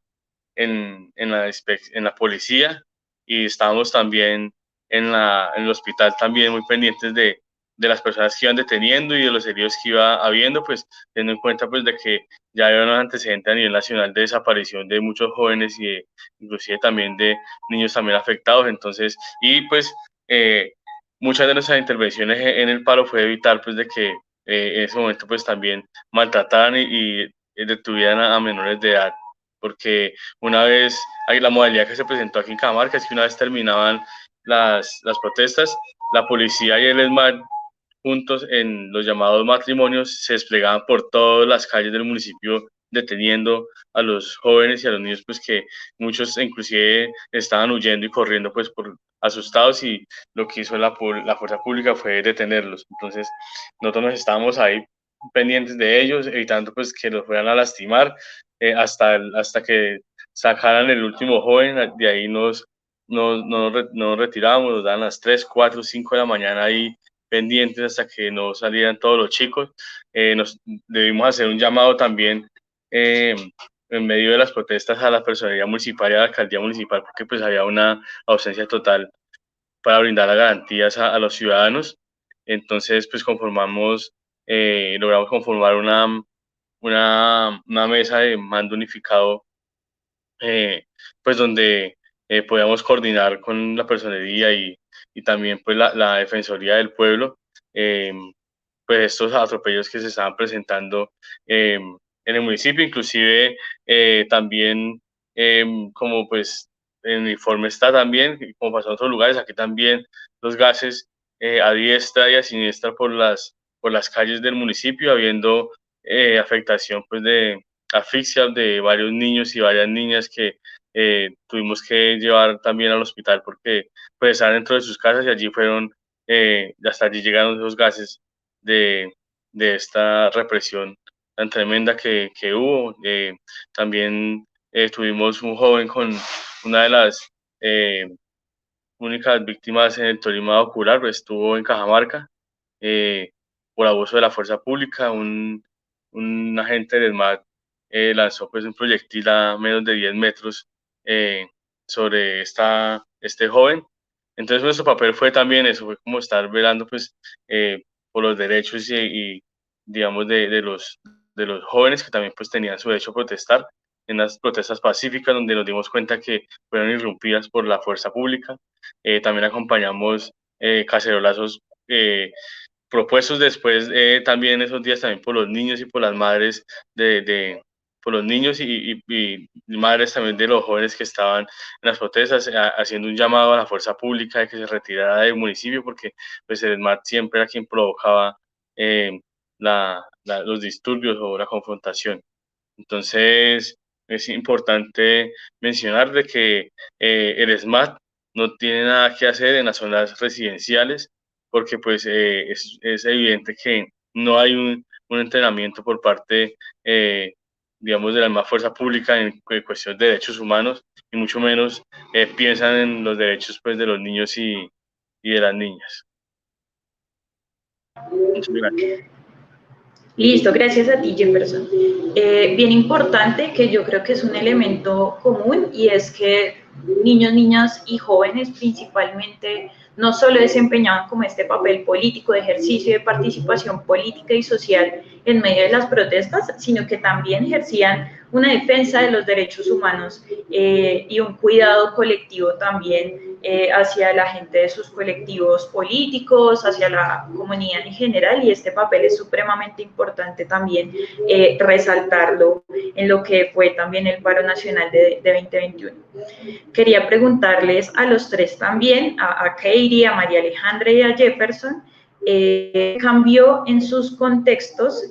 policía, y estamos también en el hospital también muy pendientes de las personas que iban deteniendo y de los heridos que iba habiendo, pues teniendo en cuenta pues de que ya había unos antecedentes a nivel nacional de desaparición de muchos jóvenes y inclusive también de niños también afectados. Entonces, y pues muchas de nuestras intervenciones en el paro fue evitar pues de que en ese momento pues también maltrataran y detuvieran a menores de edad, porque una vez, hay la modalidad que se presentó aquí en Cajamarca es que una vez terminaban las protestas, la policía y el ESMAD juntos en los llamados matrimonios se desplegaban por todas las calles del municipio deteniendo a los jóvenes y a los niños, pues que muchos inclusive estaban huyendo y corriendo pues por asustados, y lo que hizo la fuerza pública fue detenerlos. Entonces nosotros nos estábamos ahí pendientes de ellos, evitando pues que los fueran a lastimar, hasta que sacaran el último joven. De ahí nos retirábamos, nos daban las 3, 4, 5 de la mañana ahí pendientes hasta que no salieran todos los chicos. Nos debimos hacer un llamado también en medio de las protestas a la personería municipal y a la alcaldía municipal, porque pues había una ausencia total para brindar las garantías a los ciudadanos. Entonces pues logramos conformar una mesa de mando unificado, pues donde podíamos coordinar con la personería y también pues la Defensoría del Pueblo, pues estos atropellos que se estaban presentando en el municipio. Inclusive también como pues en el informe está también, como pasó en otros lugares, aquí también los gases a diestra y a siniestra por las calles del municipio, habiendo afectación pues de asfixia de varios niños y varias niñas que tuvimos que llevar también al hospital porque pues estaban dentro de sus casas, y allí fueron, hasta allí llegaron esos gases de, de esta represión tan tremenda que hubo. También tuvimos un joven con una de las únicas víctimas en el Tolima ocular, pues estuvo en Cajamarca, por abuso de la fuerza pública. Un agente del SMAT lanzó pues un proyectil a menos de 10 metros sobre este joven. Entonces nuestro papel fue también eso, fue como estar velando pues por los derechos y digamos de los jóvenes que también pues tenían su derecho a protestar en las protestas pacíficas, donde nos dimos cuenta que fueron irrumpidas por la fuerza pública. También acompañamos cacerolazos propuestos después también esos días también por los niños y por las madres por los niños y madres también de los jóvenes que estaban en las protestas, haciendo un llamado a la fuerza pública de que se retirara del municipio, porque pues el ESMAD siempre era quien provocaba los disturbios o la confrontación. Entonces, es importante mencionar de que el ESMAD no tiene nada que hacer en las zonas residenciales, porque pues es evidente que no hay un entrenamiento por parte, digamos, de la misma fuerza pública en cuestión de derechos humanos, y mucho menos piensan en los derechos pues de los niños y de las niñas. Muchas gracias. Listo, gracias a ti, Jefferson. Bien importante, que yo creo que es un elemento común, y es que niños, niñas y jóvenes principalmente no solo desempeñaban como este papel político de ejercicio de participación política y social en medio de las protestas, sino que también ejercían una defensa de los derechos humanos y un cuidado colectivo también hacia la gente de sus colectivos políticos, hacia la comunidad en general, y este papel es supremamente importante también resaltarlo en lo que fue también el paro nacional de 2021. Quería preguntarles a los tres también, a Katie, a María Alejandra y a Jefferson, cambió en sus contextos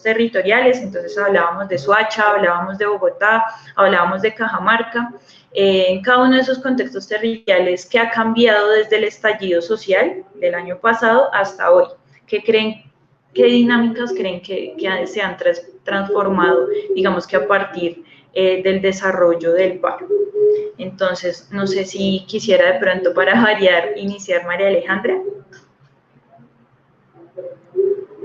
territoriales. Entonces hablábamos de Soacha, hablábamos de Bogotá, hablábamos de Cajamarca. En cada uno de esos contextos territoriales, ¿qué ha cambiado desde el estallido social del año pasado hasta hoy? ¿Qué dinámicas creen que se han transformado, digamos que a partir del desarrollo del paro? Entonces, no sé si quisiera de pronto, para variar, iniciar María Alejandra.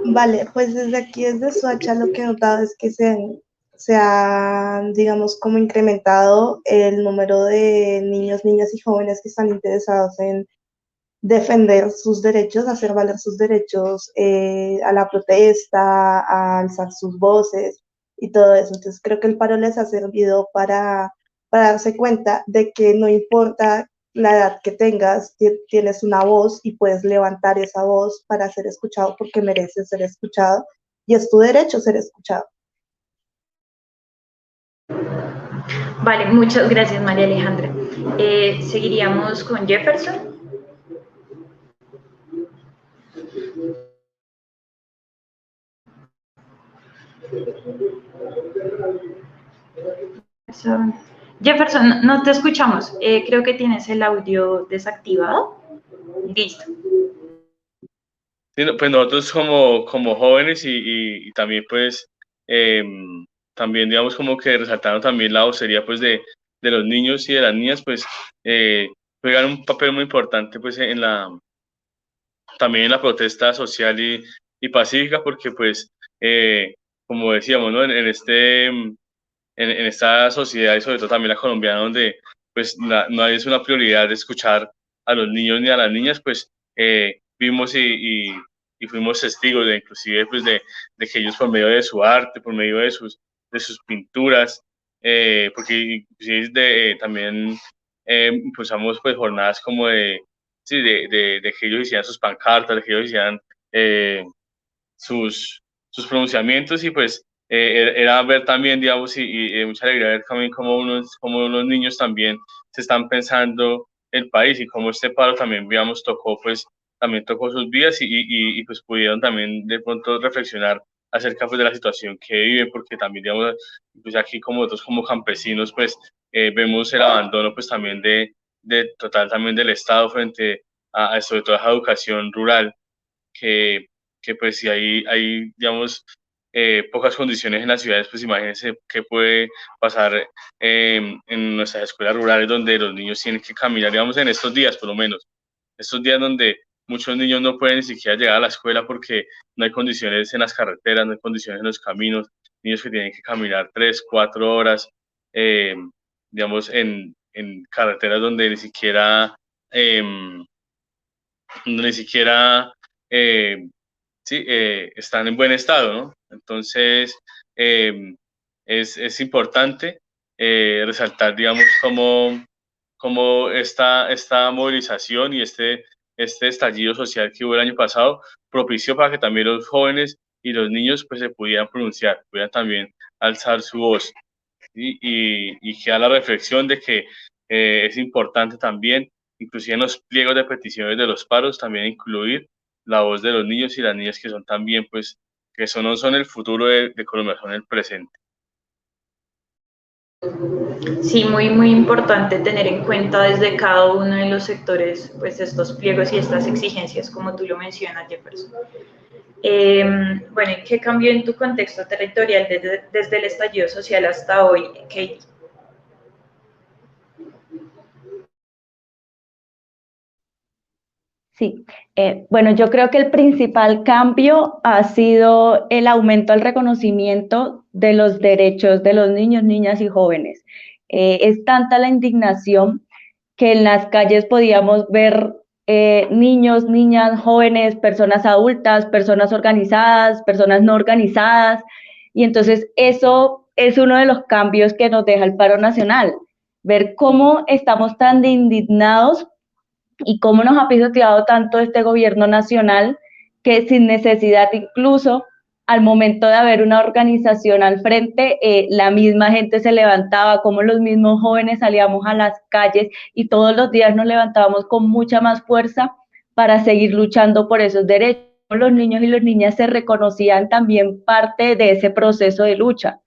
Vale, pues desde aquí, desde Soacha, lo que he notado es que se ha, digamos, como incrementado el número de niños, niñas y jóvenes que están interesados en defender sus derechos, hacer valer sus derechos a la protesta, a alzar sus voces y todo eso. Entonces creo que el paro les ha servido para darse cuenta de que no importa la edad que tengas, tienes una voz y puedes levantar esa voz para ser escuchado, porque mereces ser escuchado y es tu derecho ser escuchado. Vale, muchas gracias, María Alejandra. Seguiríamos con Jefferson. Jefferson, no te escuchamos. Creo que tienes el audio desactivado. Listo. Sí, pues nosotros como jóvenes y también pues también digamos como que resaltaron también la vocería pues de los niños y de las niñas, pues juegan un papel muy importante pues también en la protesta social y pacífica, porque pues como decíamos, ¿no? En esta sociedad, y sobre todo también la colombiana, donde pues no es una prioridad de escuchar a los niños ni a las niñas, pues vimos y fuimos testigos de inclusive pues de que ellos, por medio de su arte, por medio de sus pinturas, porque inclusive también impulsamos pues jornadas como de que ellos hicieran sus pancartas, de que ellos hicieran sus pronunciamientos, y pues era ver también, digamos, y mucha alegría ver también cómo los niños también se están pensando el país, y cómo este paro también, digamos, tocó sus vidas, y pues pudieron también de pronto reflexionar acerca pues de la situación que viven, porque también, digamos, pues aquí como nosotros como campesinos, pues vemos el abandono pues también total también del Estado frente a sobre todo a la educación rural, que pues si hay digamos, pocas condiciones en las ciudades, pues imagínense qué puede pasar en nuestras escuelas rurales, donde los niños tienen que caminar, digamos, en estos días por lo menos, estos días donde muchos niños no pueden ni siquiera llegar a la escuela porque no hay condiciones en las carreteras, no hay condiciones en los caminos, niños que tienen que caminar 3, 4 horas, digamos, en carreteras donde ni siquiera sí, están en buen estado, ¿no? Entonces, es importante resaltar, digamos, como esta movilización y este estallido social que hubo el año pasado propició para que también los jóvenes y los niños pues se pudieran pronunciar, pudieran también alzar su voz. Y queda la reflexión de que es importante también, inclusive en los pliegos de peticiones de los paros, también incluir la voz de los niños y las niñas que son también, pues, que eso no son el futuro de Colombia, son el presente. Sí, muy, muy importante tener en cuenta desde cada uno de los sectores, pues, estos pliegos y estas exigencias, como tú lo mencionas, Jefferson. Bueno, ¿qué cambió en tu contexto territorial desde el estallido social hasta hoy, Katie? Sí, bueno, yo creo que el principal cambio ha sido el aumento al reconocimiento de los derechos de los niños, niñas y jóvenes. Es tanta la indignación que en las calles podíamos ver niños, niñas, jóvenes, personas adultas, personas organizadas, personas no organizadas, y entonces eso es uno de los cambios que nos deja el paro nacional, ver cómo estamos tan indignados y cómo nos ha pisoteado tanto este gobierno nacional que sin necesidad incluso al momento de haber una organización al frente, la misma gente se levantaba, como los mismos jóvenes salíamos a las calles y todos los días nos levantábamos con mucha más fuerza para seguir luchando por esos derechos. Los niños y las niñas se reconocían también parte de ese proceso de lucha.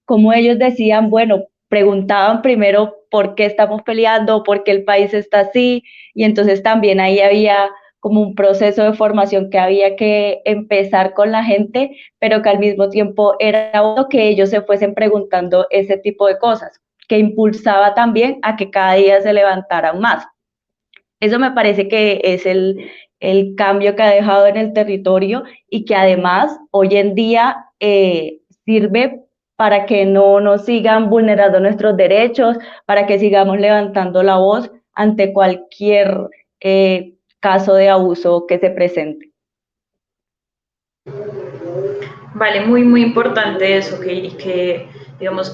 Como ellos decían, bueno, preguntaban primero por qué estamos peleando, por qué el país está así, y entonces también ahí había como un proceso de formación que había que empezar con la gente, pero que al mismo tiempo era bueno que ellos se fuesen preguntando ese tipo de cosas, que impulsaba también a que cada día se levantaran más. Eso me parece que es el cambio que ha dejado en el territorio y que además hoy en día sirve para que no nos sigan vulnerando nuestros derechos, para que sigamos levantando la voz ante cualquier caso de abuso que se presente. Vale, muy, muy importante eso, Katie, que digamos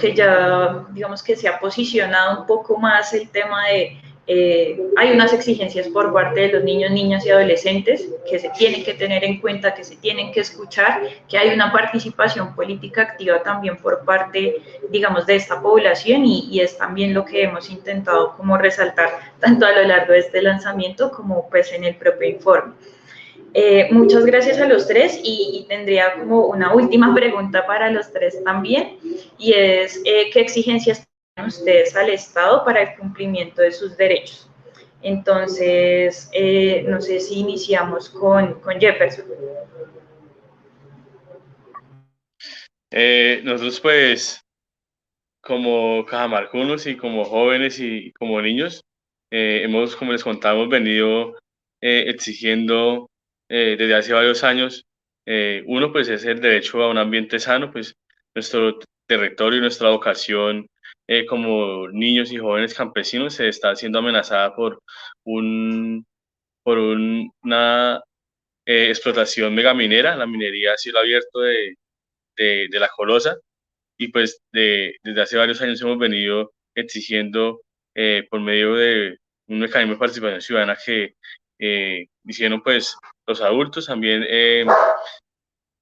que se ha posicionado un poco más el tema de hay unas exigencias por parte de los niños, niñas y adolescentes que se tienen que tener en cuenta, que se tienen que escuchar, que hay una participación política activa también por parte, digamos, de esta población y es también lo que hemos intentado como resaltar tanto a lo largo de este lanzamiento como pues en el propio informe. Muchas gracias a los tres y tendría como una última pregunta para los tres también y es ¿qué exigencias tienen ustedes al Estado para el cumplimiento de sus derechos? Entonces, no sé si iniciamos con Jefferson. Nosotros pues como cajamarcunos y como jóvenes y como niños, hemos, como les contaba, hemos venido exigiendo desde hace varios años. Uno, pues es el derecho a un ambiente sano, pues nuestro territorio y nuestra vocación como niños y jóvenes campesinos se está siendo amenazada una explotación megaminera, la minería a cielo abierto de la Colosa, y pues desde hace varios años hemos venido exigiendo por medio de un mecanismo de participación ciudadana que hicieron pues los adultos también,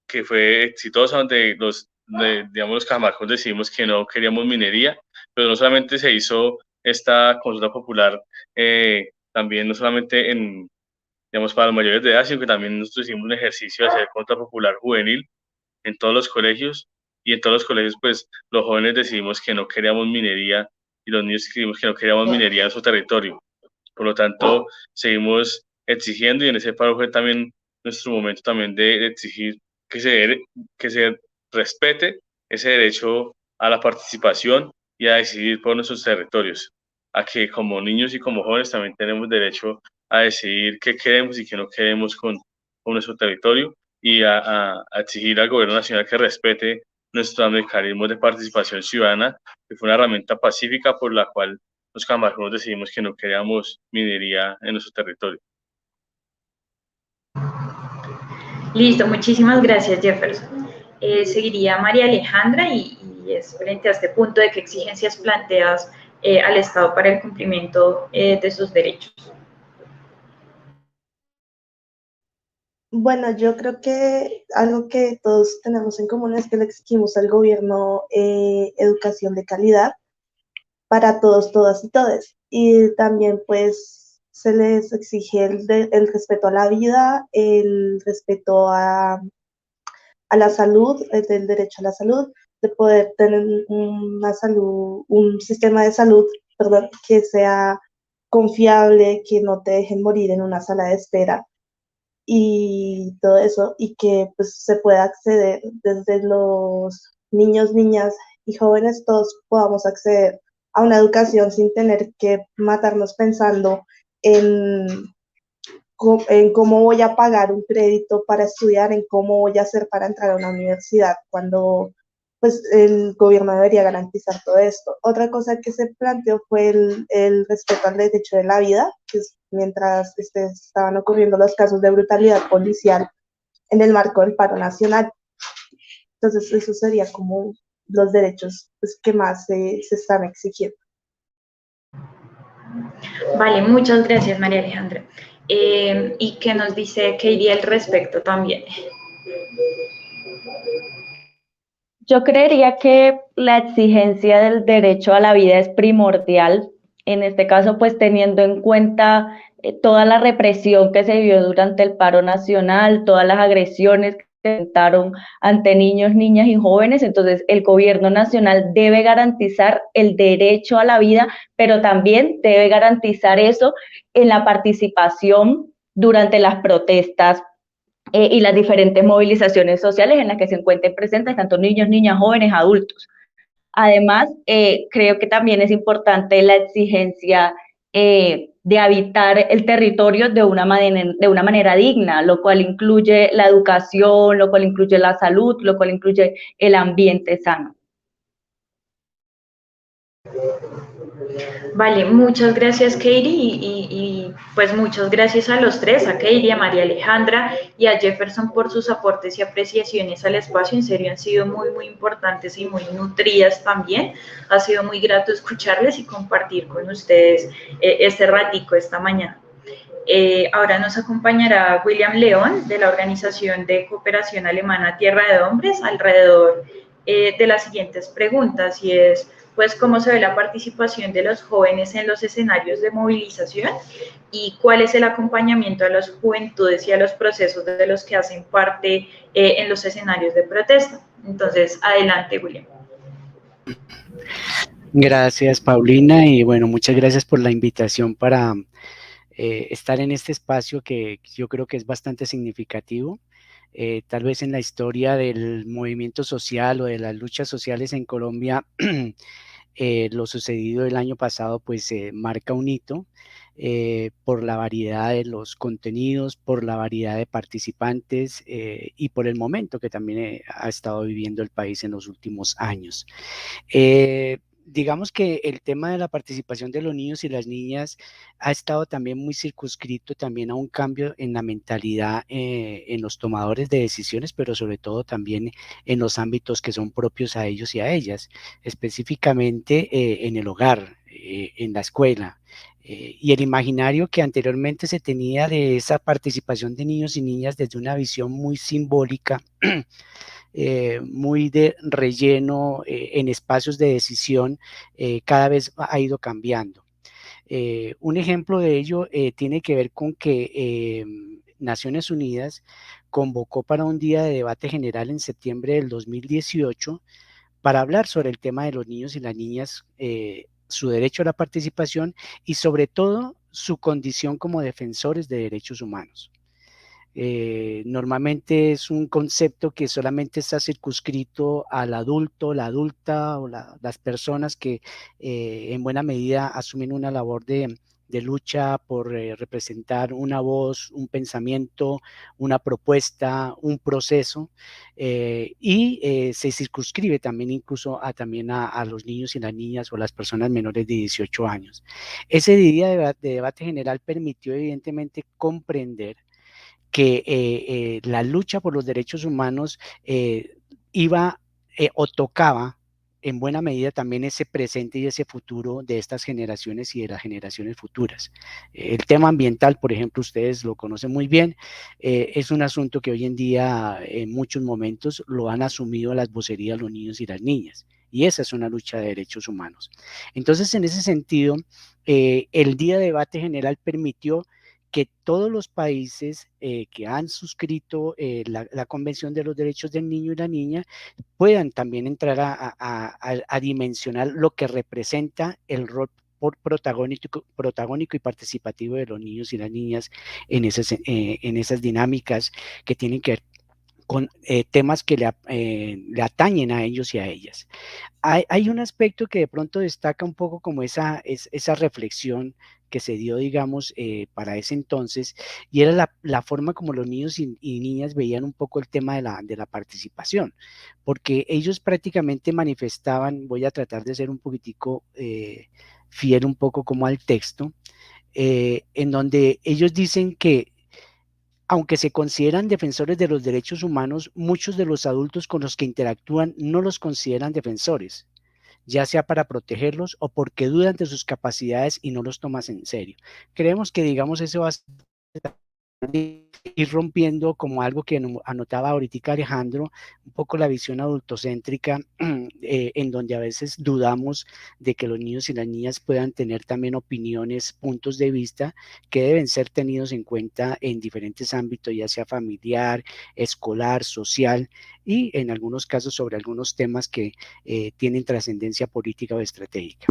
que fue exitosa, donde digamos, los cajamarcos decidimos que no queríamos minería, pero no solamente se hizo esta consulta popular, también no solamente digamos, para los mayores de edad, sino que también nosotros hicimos un ejercicio de hacer consulta popular juvenil en todos los colegios, y en todos los colegios pues los jóvenes decidimos que no queríamos minería y los niños decidimos que no queríamos minería en su territorio. Por lo tanto, seguimos exigiendo, y en ese paro fue también nuestro momento también de exigir que se respete ese derecho a la participación y a decidir por nuestros territorios, a que como niños y como jóvenes también tenemos derecho a decidir qué queremos y qué no queremos con nuestro territorio y a exigir al gobierno nacional que respete nuestros mecanismos de participación ciudadana, que fue una herramienta pacífica por la cual los camarones decidimos que no queríamos minería en nuestro territorio. Listo, muchísimas gracias, Jefferson. Seguiría María Alejandra y es frente a este punto de qué exigencias planteas al Estado para el cumplimiento de sus derechos. Bueno, yo creo que algo que todos tenemos en común es que le exigimos al gobierno educación de calidad para todos, todas y todes. Y también pues se les exige el respeto a la vida, el respeto a la salud, el derecho a la salud, de poder tener una salud, un sistema de salud, perdón, que sea confiable, que no te dejen morir en una sala de espera y todo eso, y que pues se pueda acceder desde los niños, niñas y jóvenes, todos podamos acceder a una educación sin tener que matarnos pensando en, en cómo voy a pagar un crédito para estudiar, en cómo voy a hacer para entrar a una universidad, cuando pues el gobierno debería garantizar todo esto. Otra cosa que se planteó fue el respeto al derecho de la vida, que es mientras estaban ocurriendo los casos de brutalidad policial en el marco del paro nacional. Entonces, eso sería como los derechos pues, que más se están exigiendo. Vale, muchas gracias, María Alejandra. ¿Y qué nos dice Katie al respecto también? Yo creería que la exigencia del derecho a la vida es primordial, en este caso pues teniendo en cuenta toda la represión que se vivió durante el paro nacional, todas las agresiones que se intentaron ante niños, niñas y jóvenes, entonces el gobierno nacional debe garantizar el derecho a la vida, pero también debe garantizar eso en la participación durante las protestas y las diferentes movilizaciones sociales en las que se encuentren presentes tanto niños, niñas, jóvenes, adultos. Además, creo que también es importante la exigencia de habitar el territorio de una manera digna, lo cual incluye la educación, lo cual incluye la salud, lo cual incluye el ambiente sano. Vale, muchas gracias Katie y pues muchas gracias a los tres, a Katie, a María Alejandra y a Jefferson por sus aportes y apreciaciones al espacio. En serio han sido muy, muy importantes y muy nutridas también. Ha sido muy grato escucharles y compartir con ustedes este ratico esta mañana. Ahora nos acompañará William León de la Organización de Cooperación Alemana Tierra de Hombres alrededor de las siguientes preguntas y es pues cómo se ve la participación de los jóvenes en los escenarios de movilización y cuál es el acompañamiento a las juventudes y a los procesos de los que hacen parte en los escenarios de protesta. Entonces, adelante, William. Gracias, Paulina, y bueno, muchas gracias por la invitación para estar en este espacio que yo creo que es bastante significativo. Tal vez en la historia del movimiento social o de las luchas sociales en Colombia, lo sucedido el año pasado pues marca un hito por la variedad de los contenidos, por la variedad de participantes y por el momento que también ha estado viviendo el país en los últimos años. Digamos que el tema de la participación de los niños y las niñas ha estado también muy circunscrito también a un cambio en la mentalidad en los tomadores de decisiones, pero sobre todo también en los ámbitos que son propios a ellos y a ellas, específicamente en el hogar, en la escuela. Y el imaginario que anteriormente se tenía de esa participación de niños y niñas desde una visión muy simbólica, muy de relleno en espacios de decisión, cada vez ha ido cambiando. Un ejemplo de ello tiene que ver con que Naciones Unidas convocó para un día de debate general en septiembre del 2018 para hablar sobre el tema de los niños y las niñas, su derecho a la participación y sobre todo su condición como defensores de derechos humanos. Normalmente es un concepto que solamente está circunscrito al adulto, la adulta o las personas que en buena medida asumen una labor de de lucha por representar una voz, un pensamiento, una propuesta, un proceso, y se circunscribe también incluso también a los niños y las niñas o las personas menores de 18 años. Ese día de debate general permitió evidentemente comprender que la lucha por los derechos humanos iba o tocaba en buena medida también ese presente y ese futuro de estas generaciones y de las generaciones futuras. El tema ambiental, por ejemplo, ustedes lo conocen muy bien, es un asunto que hoy en día en muchos momentos lo han asumido las vocerías los niños y las niñas. Y esa es una lucha de derechos humanos. Entonces, en ese sentido, el día de debate general permitió que todos los países que han suscrito la Convención de los Derechos del Niño y la Niña puedan también entrar a dimensionar lo que representa el rol protagónico y participativo de los niños y las niñas en esas dinámicas que tienen que ver con temas que le atañen a ellos y a ellas. Hay un aspecto que de pronto destaca un poco como esa reflexión que se dio, digamos, para ese entonces, y era la forma como los niños y niñas veían un poco el tema de la participación, porque ellos prácticamente manifestaban, voy a tratar de ser un poquitico fiel un poco como al texto, en donde ellos dicen que aunque se consideran defensores de los derechos humanos, muchos de los adultos con los que interactúan no los consideran defensores, ya sea para protegerlos o porque dudan de sus capacidades y no los tomas en serio. Creemos que, digamos, eso va a ir rompiendo como algo que anotaba ahorita Alejandro, un poco la visión adultocéntrica, en donde a veces dudamos de que los niños y las niñas puedan tener también opiniones, puntos de vista que deben ser tenidos en cuenta en diferentes ámbitos, ya sea familiar, escolar, social, y en algunos casos sobre algunos temas que tienen trascendencia política o estratégica.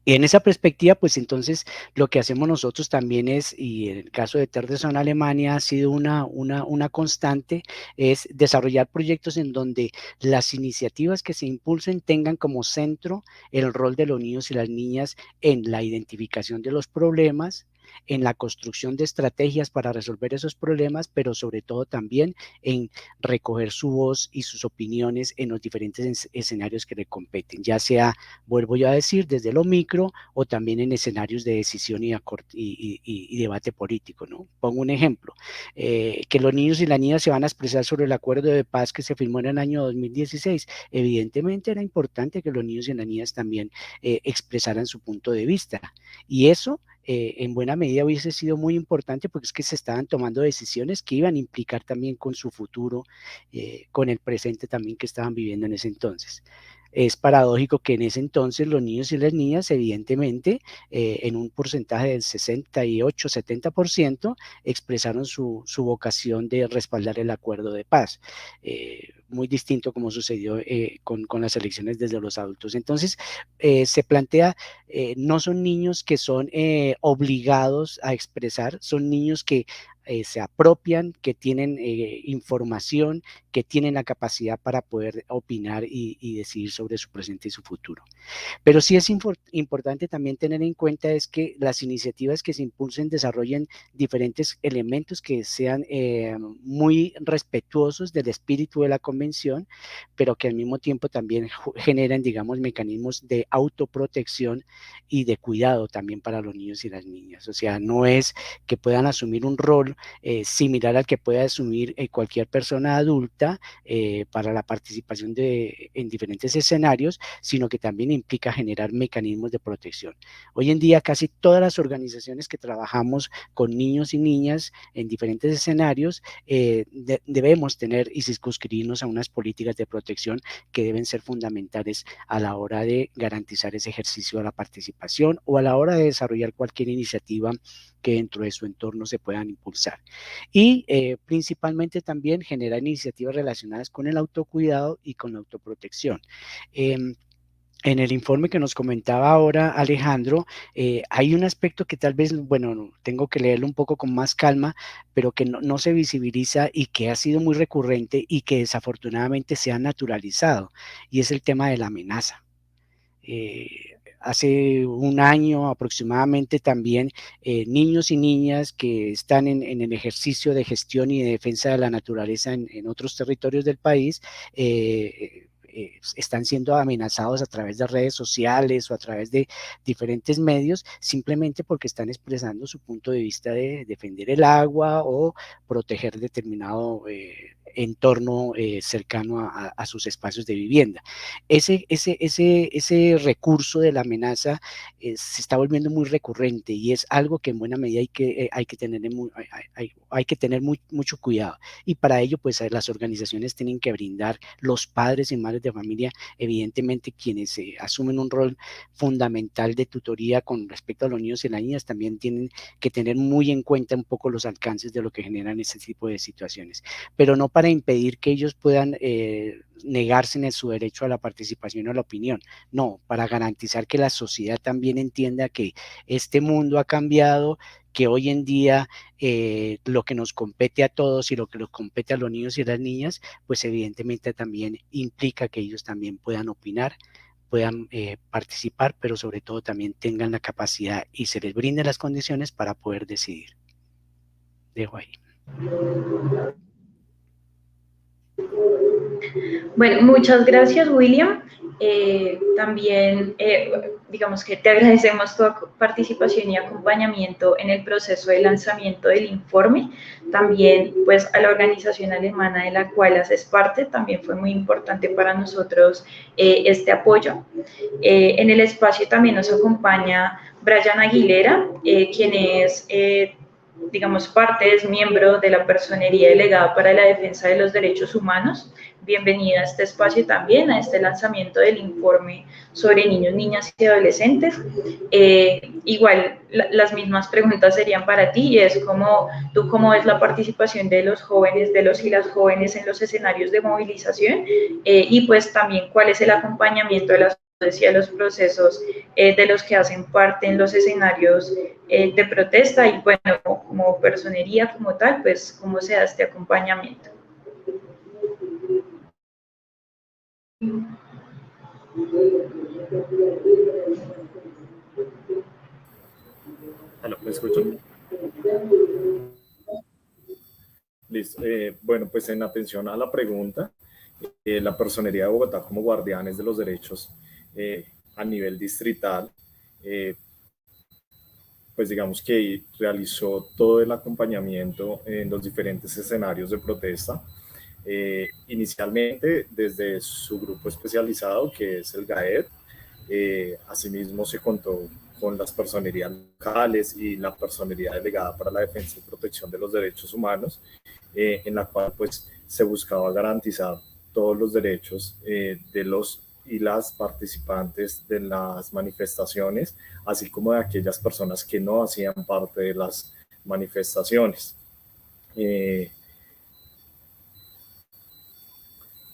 Y en esa perspectiva, pues entonces lo que hacemos nosotros también es, y en el caso de Terdeson Alemania ha sido una constante, es desarrollar proyectos en donde las iniciativas que se impulsen tengan como centro el rol de los niños y las niñas en la identificación de los problemas, en la construcción de estrategias para resolver esos problemas, pero sobre todo también en recoger su voz y sus opiniones en los diferentes escenarios que le competen, ya sea, vuelvo yo a decir, desde lo micro o también en escenarios de decisión y debate político, ¿no? Pongo un ejemplo, que los niños y las niñas se van a expresar sobre el acuerdo de paz que se firmó en el año 2016. Evidentemente era importante que los niños y las niñas también expresaran su punto de vista, y eso en buena medida hubiese sido muy importante porque es que se estaban tomando decisiones que iban a implicar también con su futuro, con el presente también que estaban viviendo en ese entonces. Es paradójico que en ese entonces los niños y las niñas, evidentemente, en un porcentaje del 68-70%, expresaron su vocación de respaldar el acuerdo de paz. Muy distinto como sucedió con las elecciones desde los adultos. Entonces, se plantea, no son niños que son obligados a expresar, son niños que se apropian, que tienen información, que tienen la capacidad para poder opinar y decidir sobre su presente y su futuro. Pero sí es importante también tener en cuenta es que las iniciativas que se impulsen desarrollen diferentes elementos que sean muy respetuosos del espíritu de la convención, pero que al mismo tiempo también generen, digamos, mecanismos de autoprotección y de cuidado también para los niños y las niñas. O sea, no es que puedan asumir un rol similar al que puede asumir cualquier persona adulta para la participación en diferentes escenarios, sino que también implica generar mecanismos de protección. Hoy en día casi todas las organizaciones que trabajamos con niños y niñas en diferentes escenarios debemos tener y circunscribirnos a unas políticas de protección que deben ser fundamentales a la hora de garantizar ese ejercicio de la participación o a la hora de desarrollar cualquier iniciativa que dentro de su entorno se puedan impulsar. Y principalmente también generar iniciativas relacionadas con el autocuidado y con la autoprotección. En el informe que nos comentaba ahora Alejandro, hay un aspecto que tal vez, bueno, tengo que leerlo un poco con más calma, pero que no se visibiliza y que ha sido muy recurrente y que desafortunadamente se ha naturalizado, y es el tema de la amenaza. hace un año aproximadamente también niños y niñas que están en el ejercicio de gestión y de defensa de la naturaleza en otros territorios del país, están siendo amenazados a través de redes sociales o a través de diferentes medios, simplemente porque están expresando su punto de vista de defender el agua o proteger determinado entorno cercano a sus espacios de vivienda. Ese recurso de la amenaza se está volviendo muy recurrente y es algo que en buena medida hay que tener mucho cuidado. Y para ello, pues las organizaciones tienen que brindar, los padres y madres de familia, evidentemente quienes asumen un rol fundamental de tutoría con respecto a los niños y las niñas, también tienen que tener muy en cuenta un poco los alcances de lo que generan ese tipo de situaciones, pero no para impedir que ellos puedan negarse en su derecho a la participación o a la opinión, no, para garantizar que la sociedad también entienda que este mundo ha cambiado, que hoy en día lo que nos compete a todos y lo que nos compete a los niños y las niñas, pues evidentemente también implica que ellos también puedan opinar, puedan participar, pero sobre todo también tengan la capacidad y se les brinden las condiciones para poder decidir. Dejo ahí. Bueno, muchas gracias, William. También, digamos que te agradecemos tu participación y acompañamiento en el proceso de lanzamiento del informe. También, pues, a la organización alemana de la cual haces parte, también fue muy importante para nosotros este apoyo. En el espacio también nos acompaña Brian Aguilera, quien es digamos, parte, es miembro de la Personería Delegada para la Defensa de los Derechos Humanos. Bienvenida a este espacio también, a este lanzamiento del informe sobre niños, niñas y adolescentes. Igual, las mismas preguntas serían para ti, y es cómo ves la participación de los jóvenes, de los y las jóvenes en los escenarios de movilización, y pues también cuál es el acompañamiento de las decía los procesos de los que hacen parte en los escenarios de protesta, y bueno, como personería como tal, pues cómo se da este acompañamiento. ¿Me escuchan? Listo. Bueno, pues en atención a la pregunta, la Personería de Bogotá como guardianes de los derechos a nivel distrital, pues digamos que realizó todo el acompañamiento en los diferentes escenarios de protesta. Inicialmente desde su grupo especializado, que es el GAED, asimismo se contó con las personerías locales y la Personería Delegada para la Defensa y Protección de los Derechos Humanos, en la cual pues se buscaba garantizar todos los derechos de los y las participantes de las manifestaciones, así como de aquellas personas que no hacían parte de las manifestaciones.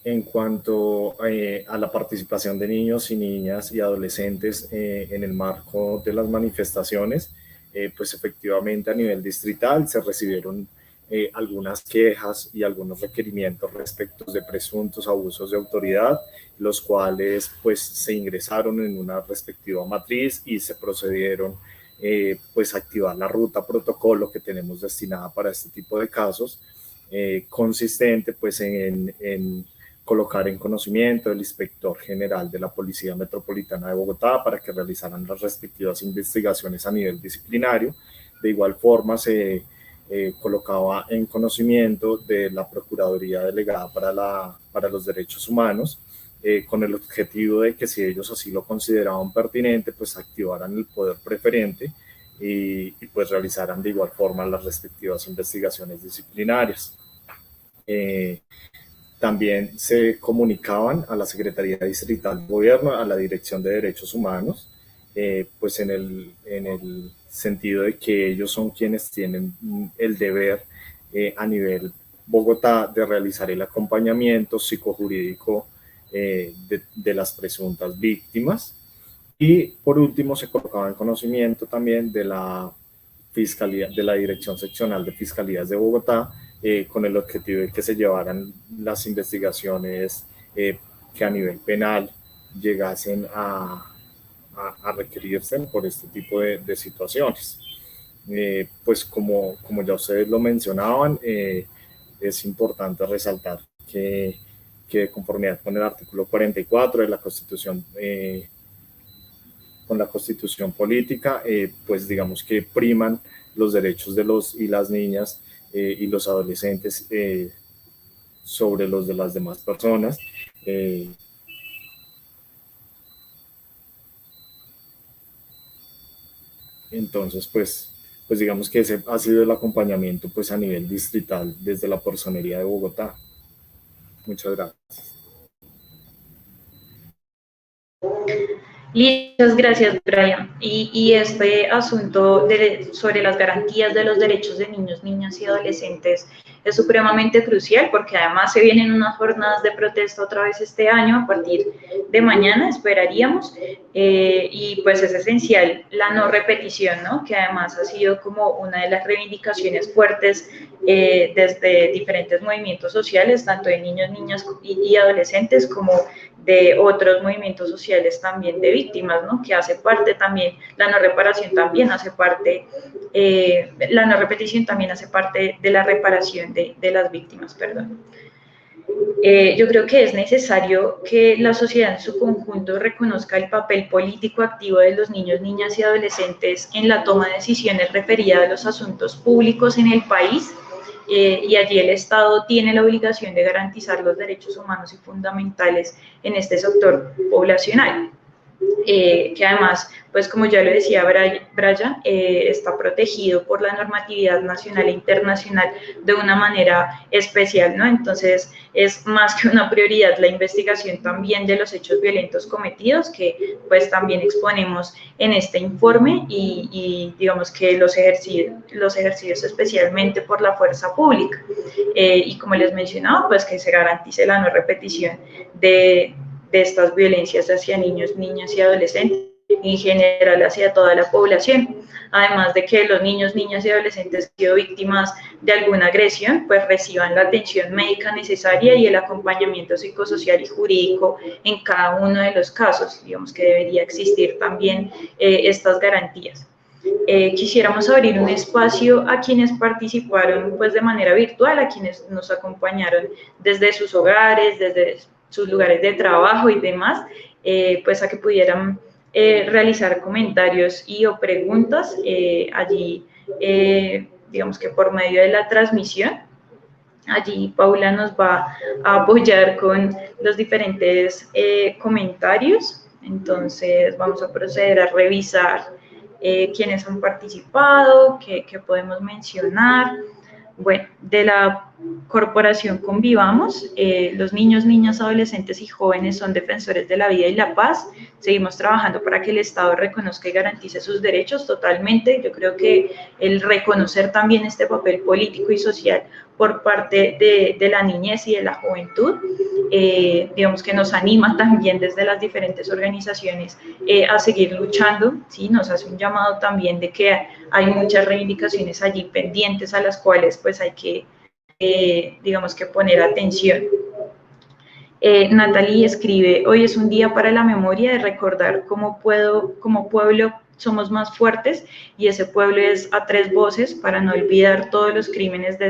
En cuanto a la participación de niños y niñas y adolescentes en el marco de las manifestaciones, pues efectivamente a nivel distrital se recibieron algunas quejas y algunos requerimientos respecto de presuntos abusos de autoridad, los cuales pues se ingresaron en una respectiva matriz y se procedieron pues a activar la ruta protocolo que tenemos destinada para este tipo de casos, consistente pues en colocar en conocimiento del inspector general de la Policía Metropolitana de Bogotá para que realizaran las respectivas investigaciones a nivel disciplinario. De igual forma se colocaba en conocimiento de la Procuraduría Delegada para los Derechos Humanos, con el objetivo de que si ellos así lo consideraban pertinente, pues activaran el poder preferente y pues realizaran de igual forma las respectivas investigaciones disciplinarias. También se comunicaban a la Secretaría Distrital de Gobierno, a la Dirección de Derechos Humanos, pues en el sentido de que ellos son quienes tienen el deber a nivel Bogotá de realizar el acompañamiento psicojurídico de las presuntas víctimas. Y por último se colocaba en conocimiento también de la Fiscalía, de la Dirección Seccional de Fiscalías de Bogotá, con el objetivo de que se llevaran las investigaciones que a nivel penal llegasen a a requerirse por este tipo de situaciones. Pues como ya ustedes lo mencionaban, es importante resaltar que de conformidad con el artículo 44 de la Constitución, con la Constitución política, pues digamos que priman los derechos de los y las niñas y los adolescentes sobre los de las demás personas. Entonces, pues digamos que ese ha sido el acompañamiento pues a nivel distrital desde la Personería de Bogotá. Muchas gracias. Muchas gracias, Brian. Y este asunto sobre las garantías de los derechos de niños, niñas y adolescentes es supremamente crucial, porque además se vienen unas jornadas de protesta otra vez este año, a partir de mañana, esperaríamos, y pues es esencial la no repetición, ¿no? Que además ha sido como una de las reivindicaciones fuertes desde diferentes movimientos sociales, tanto de niños, niñas y adolescentes, como de otros movimientos sociales también de víctimas, ¿no? Que hace parte también, la no reparación también hace parte, la no repetición también hace parte de la reparación de las víctimas, perdón. Yo creo que es necesario que la sociedad en su conjunto reconozca el papel político activo de los niños, niñas y adolescentes en la toma de decisiones referidas a los asuntos públicos en el país, y allí el Estado tiene la obligación de garantizar los derechos humanos y fundamentales en este sector poblacional, que además, pues como ya lo decía Brian, está protegido por la normatividad nacional e internacional de una manera especial, ¿no? Entonces, es más que una prioridad la investigación también de los hechos violentos cometidos, que pues también exponemos en este informe, y digamos que los ejercicios especialmente por la fuerza pública, y como les mencionaba, pues que se garantice la no repetición de estas violencias hacia niños, niñas y adolescentes, en general hacia toda la población. Además de que los niños, niñas y adolescentes que han sido víctimas de alguna agresión, pues reciban la atención médica necesaria y el acompañamiento psicosocial y jurídico en cada uno de los casos. Digamos que debería existir también estas garantías. Quisiéramos abrir un espacio a quienes participaron pues de manera virtual, a quienes nos acompañaron desde sus hogares, desde sus lugares de trabajo y demás, pues a que pudieran realizar comentarios o preguntas allí, digamos que por medio de la transmisión. Allí Paula nos va a apoyar con los diferentes comentarios. Entonces vamos a proceder a revisar quiénes han participado, qué podemos mencionar. Bueno, de la corporación Convivamos, los niños, niñas, adolescentes y jóvenes son defensores de la vida y la paz. Seguimos trabajando para que el Estado reconozca y garantice sus derechos totalmente. Yo creo que el reconocer también este papel político y social por parte de la niñez y de la juventud, digamos que nos anima también desde las diferentes organizaciones a seguir luchando, ¿sí? Nos hace un llamado también de que hay muchas reivindicaciones allí pendientes a las cuales pues hay que, digamos que poner atención. Natalie escribe: hoy es un día para la memoria, de recordar como pueblo somos más fuertes, y ese pueblo es a tres voces, para no olvidar todos los crímenes de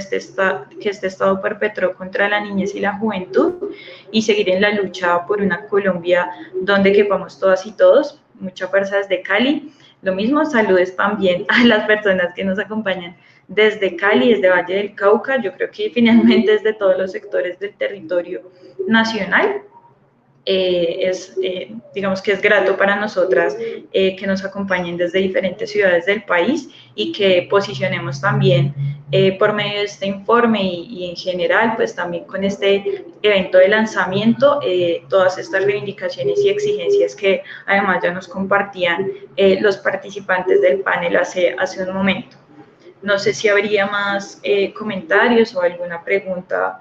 que este Estado perpetró contra la niñez y la juventud, y seguir en la lucha por una Colombia donde quepamos todas y todos. Mucha fuerza desde Cali. Lo mismo, saludos también a las personas que nos acompañan desde Cali, desde Valle del Cauca. Yo creo que finalmente desde todos los sectores del territorio nacional. Digamos que es grato para nosotras que nos acompañen desde diferentes ciudades del país, y que posicionemos también por medio de este informe y en general, pues también con este evento de lanzamiento, todas estas reivindicaciones y exigencias que además ya nos compartían los participantes del panel hace un momento. No sé si habría más comentarios o alguna pregunta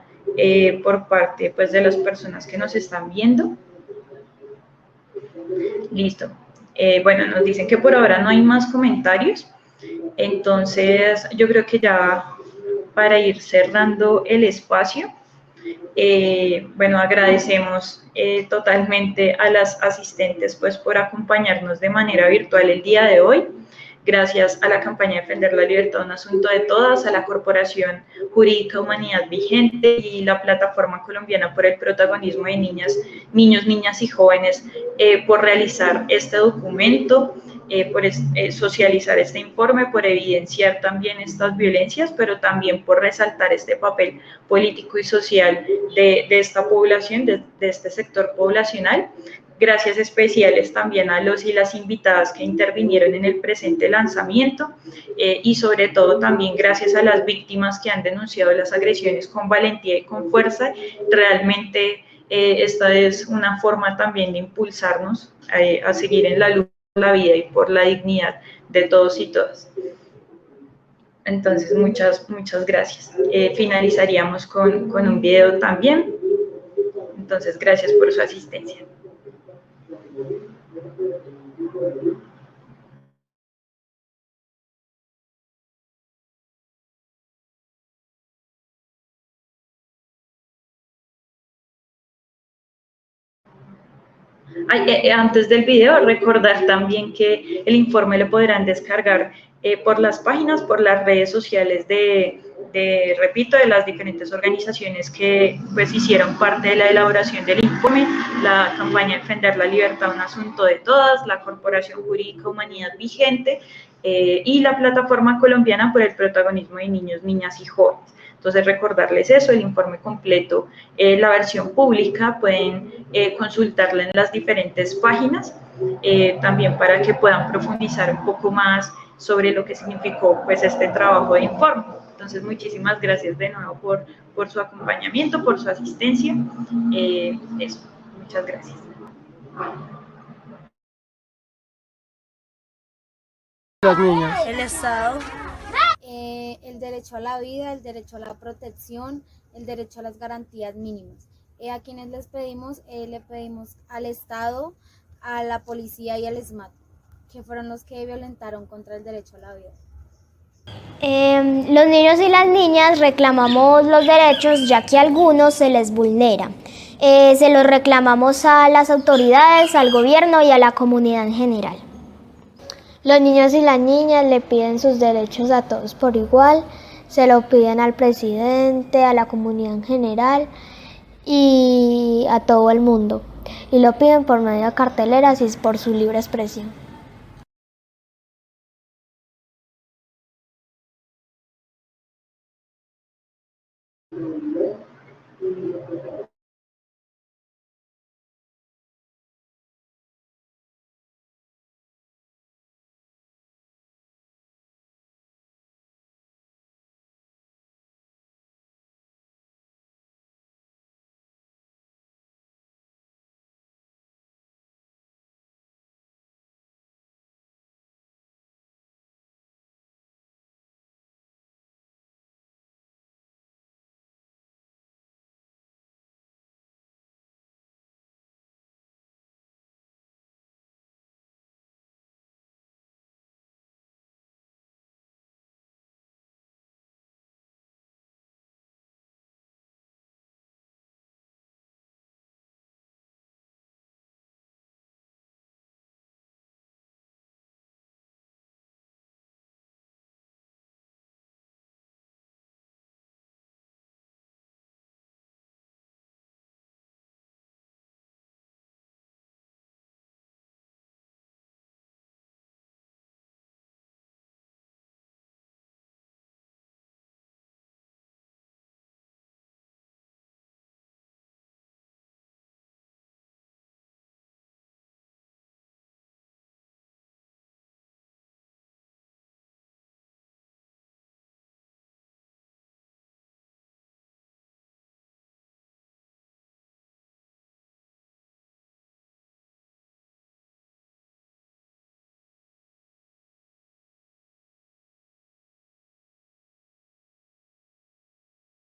por parte pues, de las personas que nos están viendo. Listo. Bueno, nos dicen que por ahora no hay más comentarios. Entonces, yo creo que ya para ir cerrando el espacio, Bueno, agradecemos totalmente a las asistentes pues por acompañarnos de manera virtual el día de hoy. Gracias a la campaña Defender la Libertad, un asunto de todas, a la Corporación Jurídica Humanidad Vigente y la Plataforma Colombiana por el Protagonismo de Niños, Niñas y Jóvenes por realizar este documento, por socializar este informe, por evidenciar también estas violencias, pero también por resaltar este papel político y social de esta población, de este sector poblacional. Gracias especiales también a los y las invitadas que intervinieron en el presente lanzamiento y sobre todo también gracias a las víctimas que han denunciado las agresiones con valentía y con fuerza. Realmente esta es una forma también de impulsarnos a seguir en la lucha por la vida y por la dignidad de todos y todas. Entonces, muchas gracias. Finalizaríamos con un video también. Entonces, gracias por su asistencia. Antes del video, recordar también que el informe lo podrán descargar por las páginas, por las redes sociales repito, de las diferentes organizaciones que pues hicieron parte de la elaboración del informe, la campaña Defender la Libertad, un asunto de todas, la Corporación Jurídica Humanidad Vigente y la Plataforma Colombiana por el Protagonismo de Niños, Niñas y Jóvenes. Entonces, recordarles eso, el informe completo, la versión pública, pueden consultarla en las diferentes páginas, también para que puedan profundizar un poco más sobre lo que significó pues, este trabajo de informe. Entonces, muchísimas gracias de nuevo por su acompañamiento, por su asistencia. Eso, muchas gracias. Las niñas. El Estado. El derecho a la vida, el derecho a la protección, el derecho a las garantías mínimas. ¿A quienes les pedimos? Le pedimos al Estado, a la policía y al SMAT, que fueron los que violentaron contra el derecho a la vida. Los niños y las niñas reclamamos los derechos ya que a algunos se les vulnera. Se los reclamamos a las autoridades, al gobierno y a la comunidad en general. Los niños y las niñas le piden sus derechos a todos por igual, se lo piden al presidente, a la comunidad en general y a todo el mundo. Y lo piden por medio de carteleras y por su libre expresión.